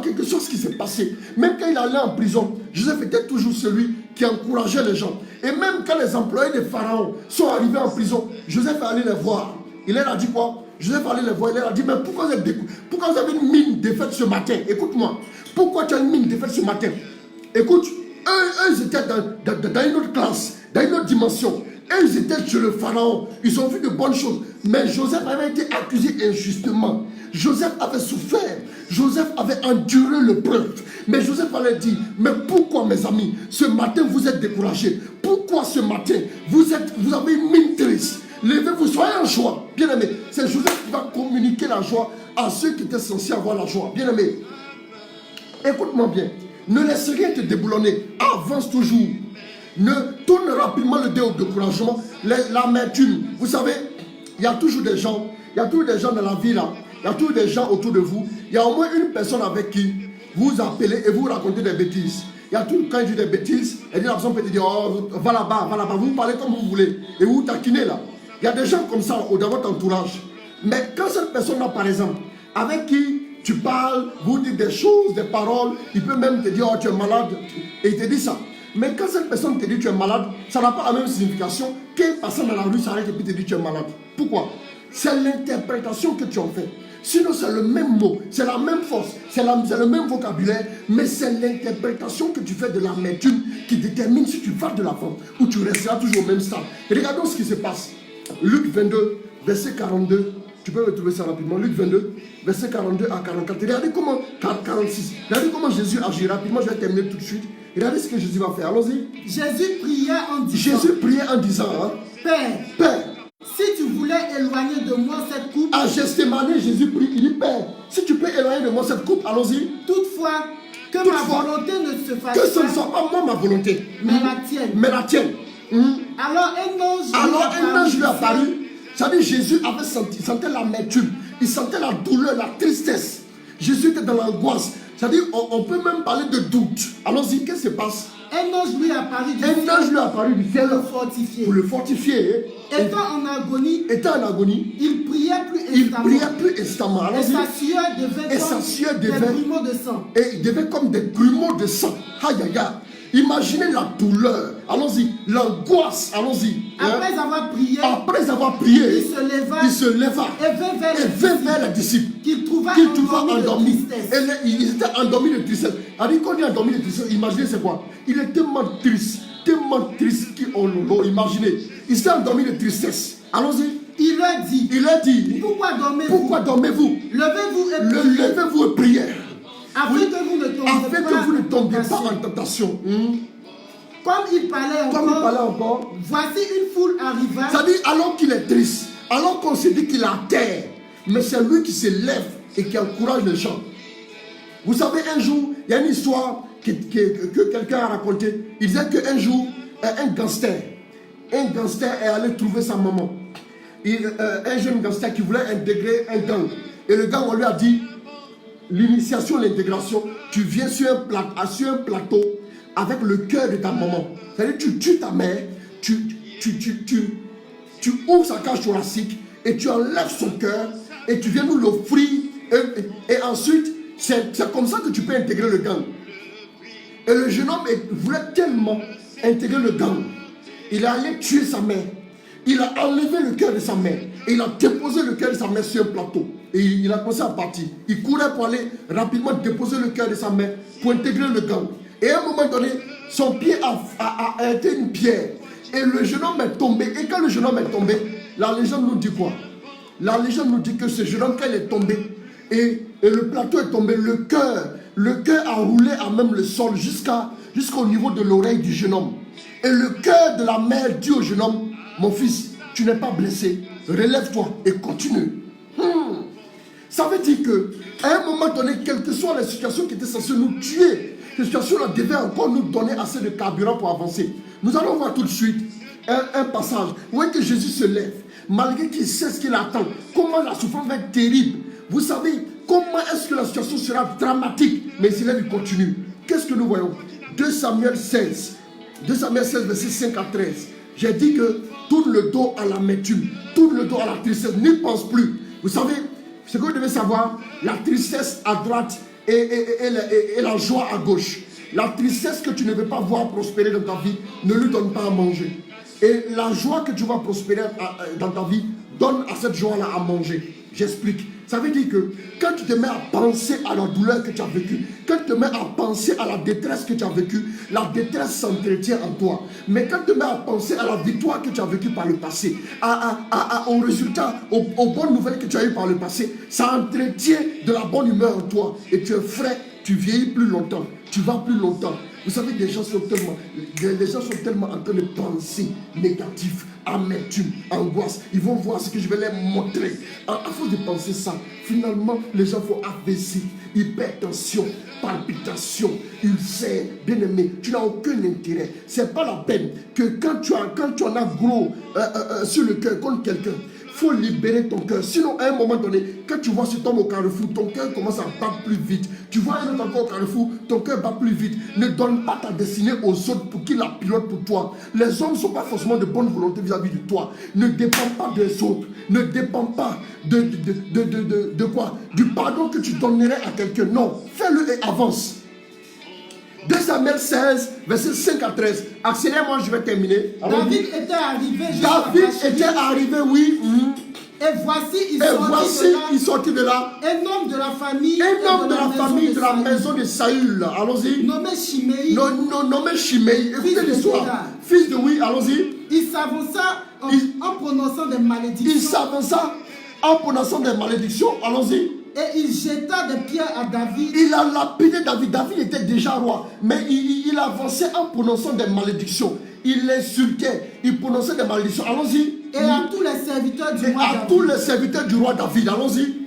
quelque chose qui s'est passé. Même quand il allait en prison, Joseph était toujours celui qui encourageait les gens. Et même quand les employés de Pharaon sont arrivés en prison, Joseph est allé les voir. Il leur a dit quoi? Joseph est allé les voir, il leur a dit, mais pourquoi vous avez une mine défaite ce matin? Écoute-moi, pourquoi tu as une mine défaite ce matin? Écoute, eux ils étaient dans une autre classe, dans une autre dimension. Eux, ils étaient chez le Pharaon. Ils ont vu de bonnes choses. Mais Joseph avait été accusé injustement. Joseph avait souffert. Joseph avait enduré l'épreuve. Mais Joseph allait dire, mais pourquoi mes amis, ce matin vous êtes découragés? Pourquoi ce matin vous avez une mine triste? Levez-vous, soyez en joie. Bien aimé, c'est Joseph qui va communiquer la joie à ceux qui étaient censés avoir la joie. Bien aimé, écoute-moi bien. Ne laisse rien te déboulonner. Avance toujours. Ne tourne rapidement le dé au découragement, l'amertume. Vous savez, il y a toujours des gens dans la vie là, il y a toujours des gens autour de vous. Il y a au moins une personne avec qui vous appelez et vous racontez des bêtises. Il y a toujours, quand il dit des bêtises, et la personne peut te dire, oh, va là-bas, vous parlez comme vous voulez, et vous taquinez là. Il y a des gens comme ça dans votre entourage. Mais quand cette personne-là, par exemple, avec qui tu parles, vous dites des choses, des paroles, il peut même te dire, oh, tu es malade, et il te dit ça. Mais quand cette personne te dit tu es malade, ça n'a pas la même signification qu'un passant dans la rue s'arrête et puis te dit tu es malade. Pourquoi? C'est l'interprétation que tu en fais. Sinon, c'est le même mot, c'est la même force, c'est le même vocabulaire, mais c'est l'interprétation que tu fais de l'amertume qui détermine si tu vas de l'avant ou tu resteras toujours au même stade. Et regardons ce qui se passe. Luc 22, verset 42. Tu peux retrouver ça rapidement. Luc 22, verset 42 à 44. Regardez comment, 46. Regardez comment Jésus agit rapidement. Je vais terminer tout de suite. Regardez ce que Jésus va faire. Allons-y. Jésus priait en disant, hein, Père, si tu voulais éloigner de moi cette coupe. À Gethsémani, Jésus prie. Il dit, Père, si tu peux éloigner de moi cette coupe, allons-y. Toutefois, que ma volonté ne se fasse pas. Que ce ne soit pas moi ma volonté. Mais la tienne. Alors un ange lui apparut. Ça veut dire Jésus avait sentait l'amertume, il sentait la douleur, la tristesse. Jésus était dans l'angoisse. C'est-à-dire, on peut même parler de doute. Allons-y, qu'est-ce qui se passe? Un ange lui apparut du ciel pour le fortifier. Étant en agonie, il priait plus instamment. Et sa sueur devint des grumeaux de sang. Et il devait comme des grumeaux de sang. Aïe, aïe, aïe. Imaginez la douleur, allons-y, l'angoisse, allons-y. Après avoir prié, il se leva et vint vers les disciples qu'il trouva endormis. Et ils étaient endormis de tristesse. Alors, quand on est endormi de tristesse, imaginez c'est quoi? Il est tellement triste imaginez. Il s'est endormi de tristesse. Allons-y. Il leur dit, pourquoi dormez-vous? Levez-vous et priez. Afin que vous ne tombiez pas en tentation. Comme il parlait encore, voici une foule arriva. C'est-à-dire, alors qu'il est triste, alors qu'on se dit qu'il est à terre, mais c'est lui qui se lève et qui encourage les gens. Vous savez, un jour, il y a une histoire que quelqu'un a racontée. Il disait qu'un jour, un gangster est allé trouver sa maman. Un jeune gangster qui voulait intégrer un gang. Et le gang, on lui a dit, l'initiation, l'intégration, tu viens sur un plateau avec le cœur de ta maman. C'est-à-dire, tu tues ta mère, tu ouvres sa cage thoracique et tu enlèves son cœur et tu viens nous l'offrir. Et ensuite, c'est comme ça que tu peux intégrer le gang. Et le jeune homme voulait tellement intégrer le gang. Il est allé tuer sa mère. Il a enlevé le cœur de sa mère. Et il a déposé le cœur de sa mère sur un plateau. Et il a commencé à partir. Il courait pour aller rapidement déposer le cœur de sa mère pour intégrer le gang. Et à un moment donné, son pied a été une pierre. Et le jeune homme est tombé. Et quand le jeune homme est tombé, la légende nous dit quoi? La légende nous dit que ce jeune homme, quand il est tombé, et le plateau est tombé, le cœur a roulé à même le sol jusqu'au niveau de l'oreille du jeune homme. Et le cœur de la mère dit au jeune homme, mon fils, tu n'es pas blessé, relève-toi et continue. Ça veut dire qu'à un moment donné, quelles que soient les situations qui étaient censées nous tuer, ces situations-là devaient encore nous donner assez de carburant pour avancer. Nous allons voir tout de suite un passage où est que Jésus se lève, malgré qu'il sait ce qu'il attend, comment la souffrance va être terrible. Vous savez, comment est-ce que la situation sera dramatique, mais il lève, il continue. Qu'est-ce que nous voyons? 2 Samuel 16, verset 5 à 13. J'ai dit que tourne le dos à l'amertume, tourne le dos à la tristesse, n'y pense plus. Vous savez, ce que vous devez savoir, la tristesse à droite et la joie à gauche. La tristesse que tu ne veux pas voir prospérer dans ta vie, ne lui donne pas à manger. Et la joie que tu vas prospérer dans ta vie, donne à cette joie-là à manger. J'explique. Ça veut dire que quand tu te mets à penser à la douleur que tu as vécue, quand tu te mets à penser à la détresse que tu as vécue, la détresse s'entretient en toi. Mais quand tu te mets à penser à la victoire que tu as vécue par le passé, au résultat, aux bonnes nouvelles que tu as eues par le passé, ça entretient de la bonne humeur en toi. Et tu es frais, tu vieillis plus longtemps, tu vas plus longtemps. Vous savez, les gens sont tellement en train de penser négatif, amertume, angoisse. Ils vont voir ce que je vais leur montrer. À force de penser ça, finalement, les gens vont AVC, hypertension, palpitation, ulcère. Bien aimé, tu n'as aucun intérêt. C'est pas la peine que quand tu en as gros sur le cœur contre quelqu'un, il faut libérer ton cœur. Sinon, à un moment donné, quand tu vois cet homme au carrefour, ton cœur commence à battre plus vite. Tu vois un autre encore au carrefour, ton cœur bat plus vite. Ne donne pas ta destinée aux autres pour qu'ils la pilotent pour toi. Les hommes ne sont pas forcément de bonne volonté vis-à-vis de toi. Ne dépends pas des autres. Ne dépends pas de quoi? Du pardon que tu donnerais à quelqu'un. Non, fais-le et avance. 2 Samuel 16, verset 5 à 13. Accélère-moi, je vais terminer. David était arrivé, oui. Et voici, il sortit de là. Un homme de la famille, de la maison de Saül. Allons-y. Nommé Shimei. Nommé Shimei. Écoutez l'histoire. Fils de oui, allons-y. Il s'avança en prononçant des malédictions. Allons-y. Et il jeta des pierres à David. Il a lapidé David. David était déjà roi. Mais il avançait en prononçant des malédictions. Il l'insultait. Il prononçait des malédictions. Allons-y. Et à tous les serviteurs du roi David. Tous les serviteurs du roi David. Allons-y.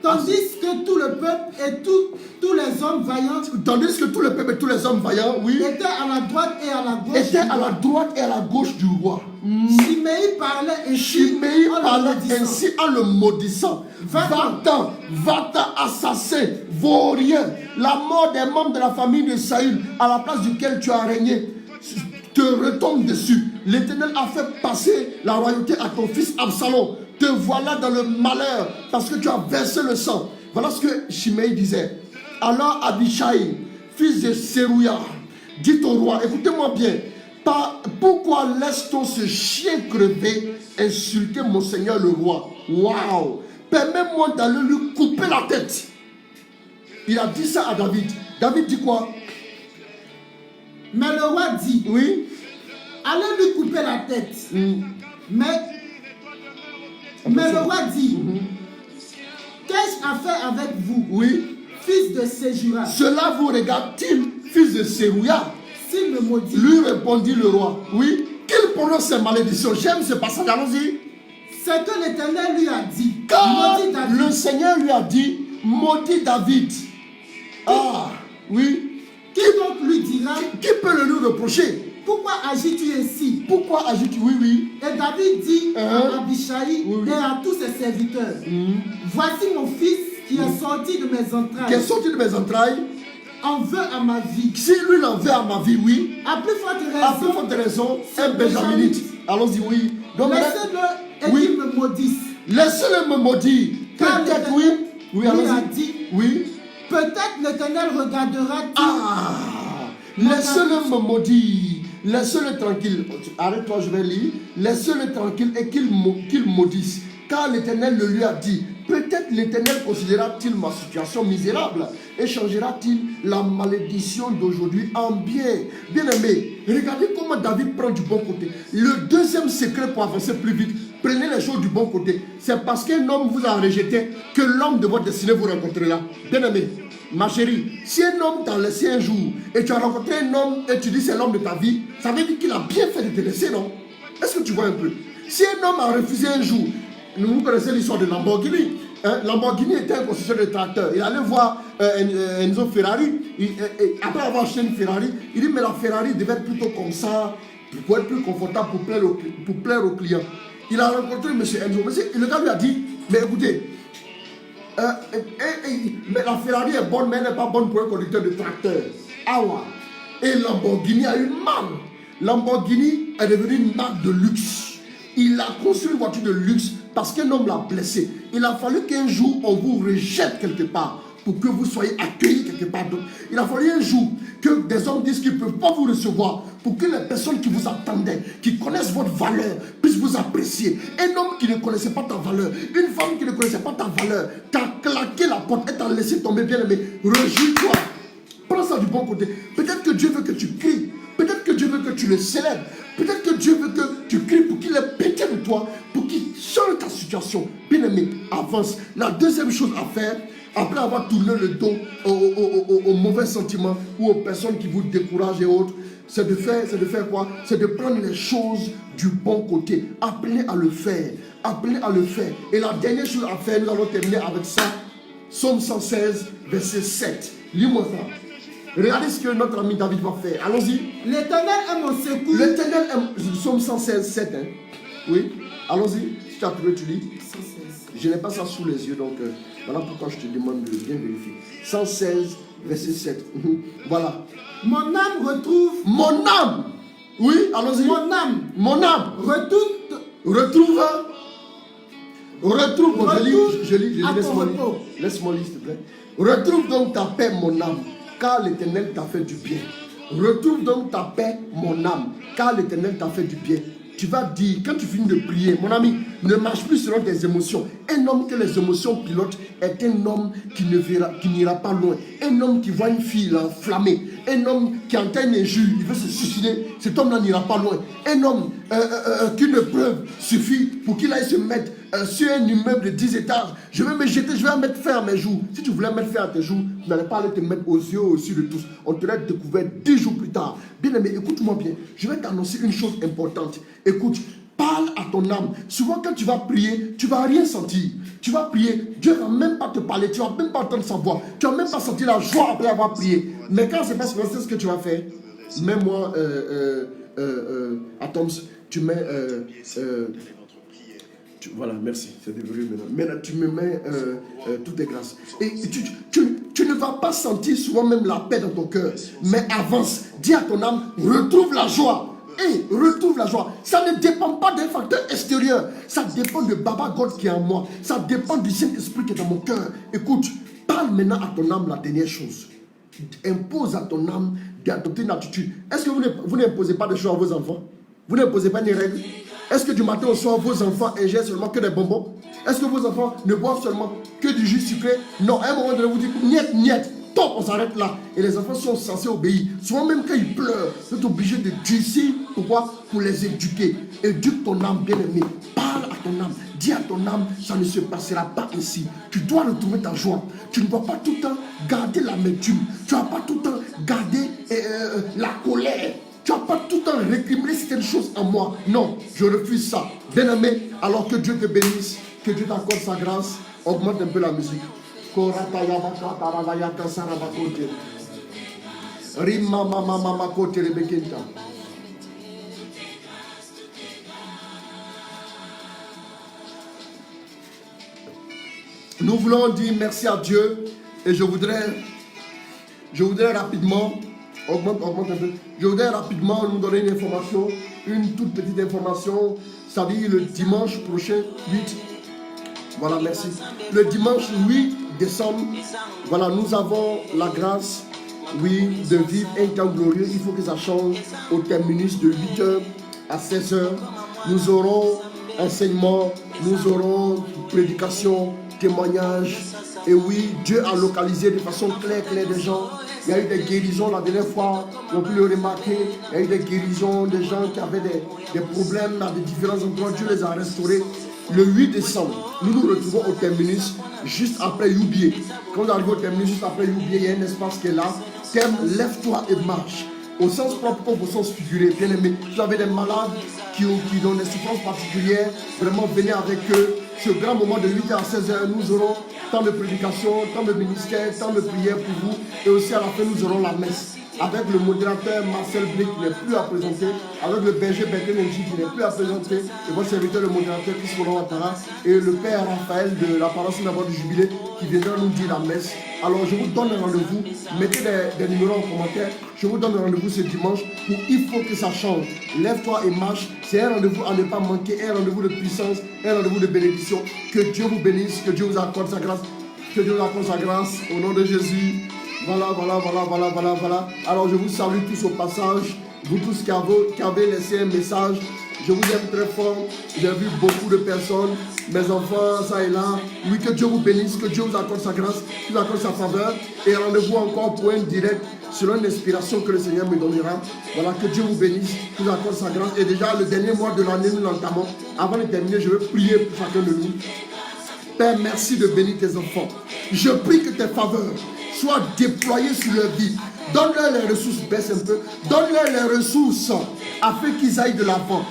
Tandis que tout le peuple et tous les hommes vaillants. Oui. Étaient à la droite et à la gauche. Du roi. Shimei parlait ainsi en le maudissant. Va-t'en, assassin, vaurien. La mort des membres de la famille de Saül, à la place duquel tu as régné, te retombe dessus. L'Éternel a fait passer la royauté à ton fils Absalom. Te voilà dans le malheur parce que tu as versé le sang. Voilà ce que Shimei disait. Alors Abishai, fils de Sérouya, dit au roi, écoutez-moi bien, pourquoi laisse-t-on ce chien crevé insulter mon seigneur le roi? Waouh! Permets-moi d'aller lui couper la tête. Il a dit ça à David. David dit quoi? Mais le roi dit, oui, allez lui couper la tête. Mais le roi dit, qu'ai-je à faire avec vous, oui, fils de Séjura? Cela vous regarde-t-il, fils de Sérouya? S'il me maudit, lui répondit le roi, oui, qu'il prononce ces malédictions. J'aime ce passage, allons-y. C'est que l'Éternel lui a dit, car le Seigneur lui a dit, maudit David. Ah, oui. Qui donc lui dira? Qui peut le lui reprocher? Pourquoi agis-tu ainsi? Pourquoi agis-tu? Oui, oui. Et David dit à Abishai et à tous ses serviteurs, voici mon fils qui est sorti de mes entrailles. En veut à ma vie. Si lui l'en veut à ma vie, oui. À plus forte raison, un Benjaminite. Allons-y, oui. Donc laissez-le et qu'il me maudisse. Laissez-le me maudire. Peut-être, oui. Oui, allons-y. Dit, oui. Peut-être l'Éternel regardera. Laissez-le me maudire. Laissez-le tranquille. Arrête-toi, je vais lire. Laissez-le tranquille et qu'il maudisse. Car l'Éternel le lui a dit. Peut-être l'Éternel considérera-t-il ma situation misérable et changera-t-il la malédiction d'aujourd'hui en bien. Bien-aimé, regardez comment David prend du bon côté. Le deuxième secret pour avancer plus vite, prenez les choses du bon côté. C'est parce qu'un homme vous a rejeté que l'homme de votre destinée vous rencontrera. Bien-aimé, ma chérie, si un homme t'a laissé un jour et tu as rencontré un homme et tu dis c'est l'homme de ta vie, ça veut dire qu'il a bien fait de te laisser, non? Est-ce que tu vois un peu? Si un homme a refusé un jour, vous connaissez l'histoire de Lamborghini. Lamborghini était un constructeur de tracteurs. Il allait voir Enzo Ferrari. Après avoir acheté une Ferrari, il dit mais la Ferrari devait être plutôt comme ça pour être plus confortable pour plaire aux clients. Il a rencontré M. Enzo. Le gars lui a dit mais écoutez, mais la Ferrari est bonne mais elle n'est pas bonne pour un conducteur de tracteur. Ah ouais. Et Lamborghini a eu mal. Lamborghini est devenu une marque de luxe. Il a construit une voiture de luxe parce qu'un homme l'a blessé. Il a fallu qu'un jour on vous rejette quelque part pour que vous soyez accueillis quelque part d'autre. Il a fallu un jour que des hommes disent qu'ils ne peuvent pas vous recevoir pour que les personnes qui vous attendaient, qui connaissent votre valeur, puissent vous apprécier. Un homme qui ne connaissait pas ta valeur, une femme qui ne connaissait pas ta valeur, t'a claqué la porte et t'a laissé tomber, bien aimé. Réjouis-toi. Prends ça du bon côté. Peut-être que Dieu veut que tu cries. Peut-être que Dieu veut que tu le célèbres. Peut-être que Dieu veut que tu cries pour qu'il ait pitié de toi, pour qu'il change ta situation. Bien aimé, avance. La deuxième chose à faire, après avoir tourné le dos aux mauvais sentiments ou aux personnes qui vous découragent et autres, c'est de faire quoi? C'est de prendre les choses du bon côté. Appelez à le faire. Appelez à le faire. Et la dernière chose à faire, nous allons terminer avec ça. Psaume 116, verset 7. Lis-moi ça. Regardez ce que notre ami David va faire. Allons-y. L'Éternel est mon secours. L'Éternel est... Psaume 116, 7. Hein? Oui. Allons-y. Si tu as trouvé, tu lis. 116. Je n'ai pas ça sous les yeux, donc voilà pourquoi je te demande de bien vérifier. 116, verset 7. Voilà. Mon âme retrouve. Mon âme. Oui, allons-y. Mon âme. Mon âme. Retrouve. Je lis. Laisse-moi lire, s'il te plaît. Retrouve donc ta paix, mon âme, car l'Éternel t'a fait du bien. Retrouve donc ta paix, mon âme, car l'Éternel t'a fait du bien. tu vas dire, quand tu finis de prier, mon ami, ne marche plus selon tes émotions. Un homme que les émotions pilotent est un homme qui n'ira pas loin. Un homme qui voit une fille enflammée, un homme qui entend une injure, il veut se suicider, cet homme-là n'ira pas loin. Un homme qu'une preuve suffit pour qu'il aille se mettre sur un immeuble de 10 étages. Je vais me jeter, je vais mettre fin à mes jours. Si tu voulais mettre fin à tes jours, tu n'allais pas aller te mettre aux yeux au-dessus de tous. On te l'a découvert 10 jours plus tard. Bien aimé, écoute-moi bien. Je vais t'annoncer une chose importante. Écoute, parle à ton âme. Souvent quand tu vas prier, tu ne vas rien sentir. Tu vas prier, Dieu ne va même pas te parler, tu ne vas même pas entendre sa voix. Tu ne vas même pas sentir la joie après avoir prié. Mais quand c'est pas ce que tu vas faire. Mets-moi, Atoms, tu mets... voilà, merci, c'est devenu maintenant. Maintenant, tu me mets toutes tes grâces. Et tu ne vas pas sentir souvent même la paix dans ton cœur. Mais avance, dis à ton âme, retrouve la joie. Et retrouve la joie. Ça ne dépend pas d'un facteur extérieur. Ça dépend de Baba God qui est en moi. Ça dépend du Saint-Esprit qui est dans mon cœur. Écoute, parle maintenant à ton âme la dernière chose. Impose à ton âme d'adopter une attitude. Est-ce que vous n'imposez pas des choses à vos enfants? Vous n'imposez pas des règles? Est-ce que du matin au soir, vos enfants ingèrent seulement que des bonbons? Est-ce que vos enfants ne boivent seulement que du jus sucré? Non, à un moment donné, vous dites, niet, niet, top, on s'arrête là. Et les enfants sont censés obéir. Souvent même quand ils pleurent, vous êtes obligé de durcir. Pourquoi? Pour les éduquer. Éduque ton âme, bien-aimé. Parle à ton âme. Dis à ton âme, ça ne se passera pas ainsi. Tu dois retrouver ta joie. Tu ne dois pas tout le temps garder l'amertume. Tu ne dois pas tout le temps garder la colère. Tu n'as pas tout le temps récrimé certaines choses en moi. Non, je refuse ça. Bien-aimé, alors que Dieu te bénisse, que Dieu t'accorde sa grâce, augmente un peu la musique. Nous voulons dire merci à Dieu et je voudrais rapidement, augmente un peu. Je voudrais rapidement nous donner une information, une toute petite information, c'est-à-dire le dimanche prochain, 8. Voilà, merci. Le dimanche 8 décembre, voilà, nous avons la grâce, oui, de vivre un temps glorieux. Il faut que ça change au terminus de 8h à 16h. Nous aurons enseignement, nous aurons prédication, témoignage. Et oui, Dieu a localisé de façon claire des gens. Il y a eu des guérisons la dernière fois, on peut le remarquer. Il y a eu des guérisons des gens qui avaient des problèmes à des différents endroits. Dieu les a restaurés. Le 8 décembre, nous nous retrouvons au terminus juste après Youbié. Quand nous arrivons au terminus juste après Youbié, il y a un espace qui est là. Thème, lève-toi et marche. Au sens propre comme au sens figuré. Bien aimé, vous avez des malades qui ont des souffrances particulières. Vraiment, venez avec eux. Ce grand moment de 8h à 16h, nous aurons tant de prédication, tant de ministère, tant de prières pour vous. Et aussi à la fin, nous aurons la messe. Avec le modérateur Marcel Blé qui n'est plus à présenter, avec le berger Bertrand Nenji qui n'est plus à présenter, et votre serviteur, le modérateur Chris Ouattara, et le père Raphaël de la paroisse d'abord du Jubilé qui viendra nous dire la messe. Alors je vous donne un rendez-vous, mettez des numéros en commentaire, je vous donne un rendez-vous ce dimanche où il faut que ça change. Lève-toi et marche, c'est un rendez-vous à ne pas manquer, un rendez-vous de puissance, un rendez-vous de bénédiction. Que Dieu vous bénisse, que Dieu vous accorde sa grâce, que Dieu vous accorde sa grâce, au nom de Jésus. Voilà. Alors je vous salue tous au passage, vous tous qui avez laissé un message. Je vous aime très fort. J'ai vu beaucoup de personnes, mes enfants, ça et là. Oui, que Dieu vous bénisse, que Dieu vous accorde sa grâce, qu'il vous accorde sa faveur. Et rendez-vous encore pour un direct selon une inspiration que le Seigneur me donnera. Voilà, que Dieu vous bénisse, qu'il vous accorde sa grâce. Et déjà, le dernier mois de l'année, nous l'entamons. Avant de terminer, je veux prier pour chacun de nous. Père, merci de bénir tes enfants. Je prie que tes faveurs soient déployées sur leur vie. Donne-leur les ressources, baisse un peu. Donne-leur les ressources afin qu'ils aillent de l'avant.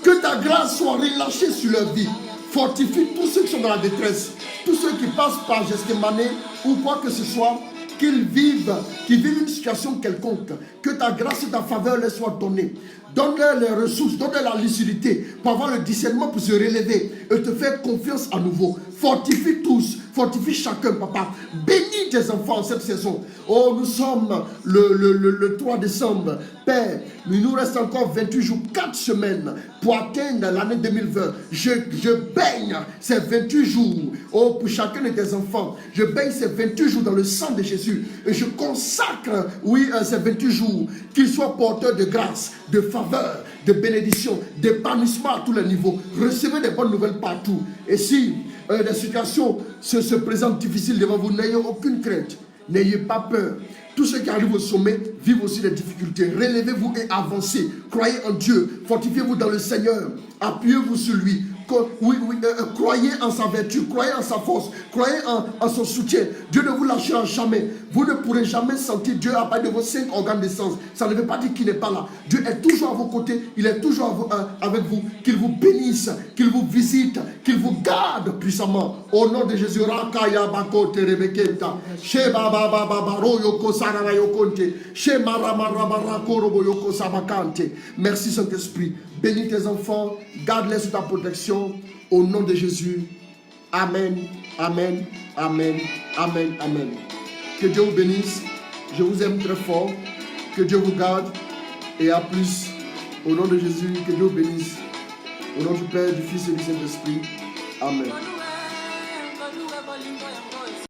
Que ta grâce soit relâchée sur leur vie. Fortifie tous ceux qui sont dans la détresse. Tous ceux qui passent par Gethsemane ou quoi que ce soit, qu'ils vivent une situation quelconque. Que ta grâce et ta faveur leur soient données. Donne-leur les ressources, donne-leur la lucidité pour avoir le discernement pour se relever et te faire confiance à nouveau. Fortifie tous, fortifie chacun, papa. Bénis bénis tes enfants cette saison. Oh, nous sommes le 3 décembre. Père, il nous reste encore 28 jours, 4 semaines pour atteindre l'année 2020. Je baigne ces 28 jours, oh, pour chacun de tes enfants. Je baigne ces 28 jours dans le sang de Jésus. Et je consacre, oui, ces 28 jours, qu'ils soient porteurs de grâce, de faveur, de bénédiction, d'épanouissement à tous les niveaux. Recevez des bonnes nouvelles partout. Et si des situations se présentent difficiles devant vous, n'ayez aucune crainte. N'ayez pas peur. Tous ceux qui arrivent au sommet vivent aussi des difficultés. Relevez-vous et avancez. Croyez en Dieu. Fortifiez-vous dans le Seigneur. Appuyez-vous sur lui. Croyez en sa vertu, croyez en sa force, croyez en son soutien. Dieu ne vous lâchera jamais. Vous ne pourrez jamais sentir Dieu à part de vos 5 organes de sens. Ça ne veut pas dire qu'il n'est pas là. Dieu est toujours à vos côtés, il est toujours avec vous. Qu'il vous bénisse, qu'il vous visite, qu'il vous garde puissamment. Au nom de Jésus. Merci Saint-Esprit. Bénis tes enfants, garde-les sous ta protection. Au nom de Jésus. Amen, amen, amen, amen, amen. Que Dieu vous bénisse. Je vous aime très fort. Que Dieu vous garde. Et à plus. Au nom de Jésus, que Dieu vous bénisse. Au nom du Père, du Fils et du Saint-Esprit. Amen.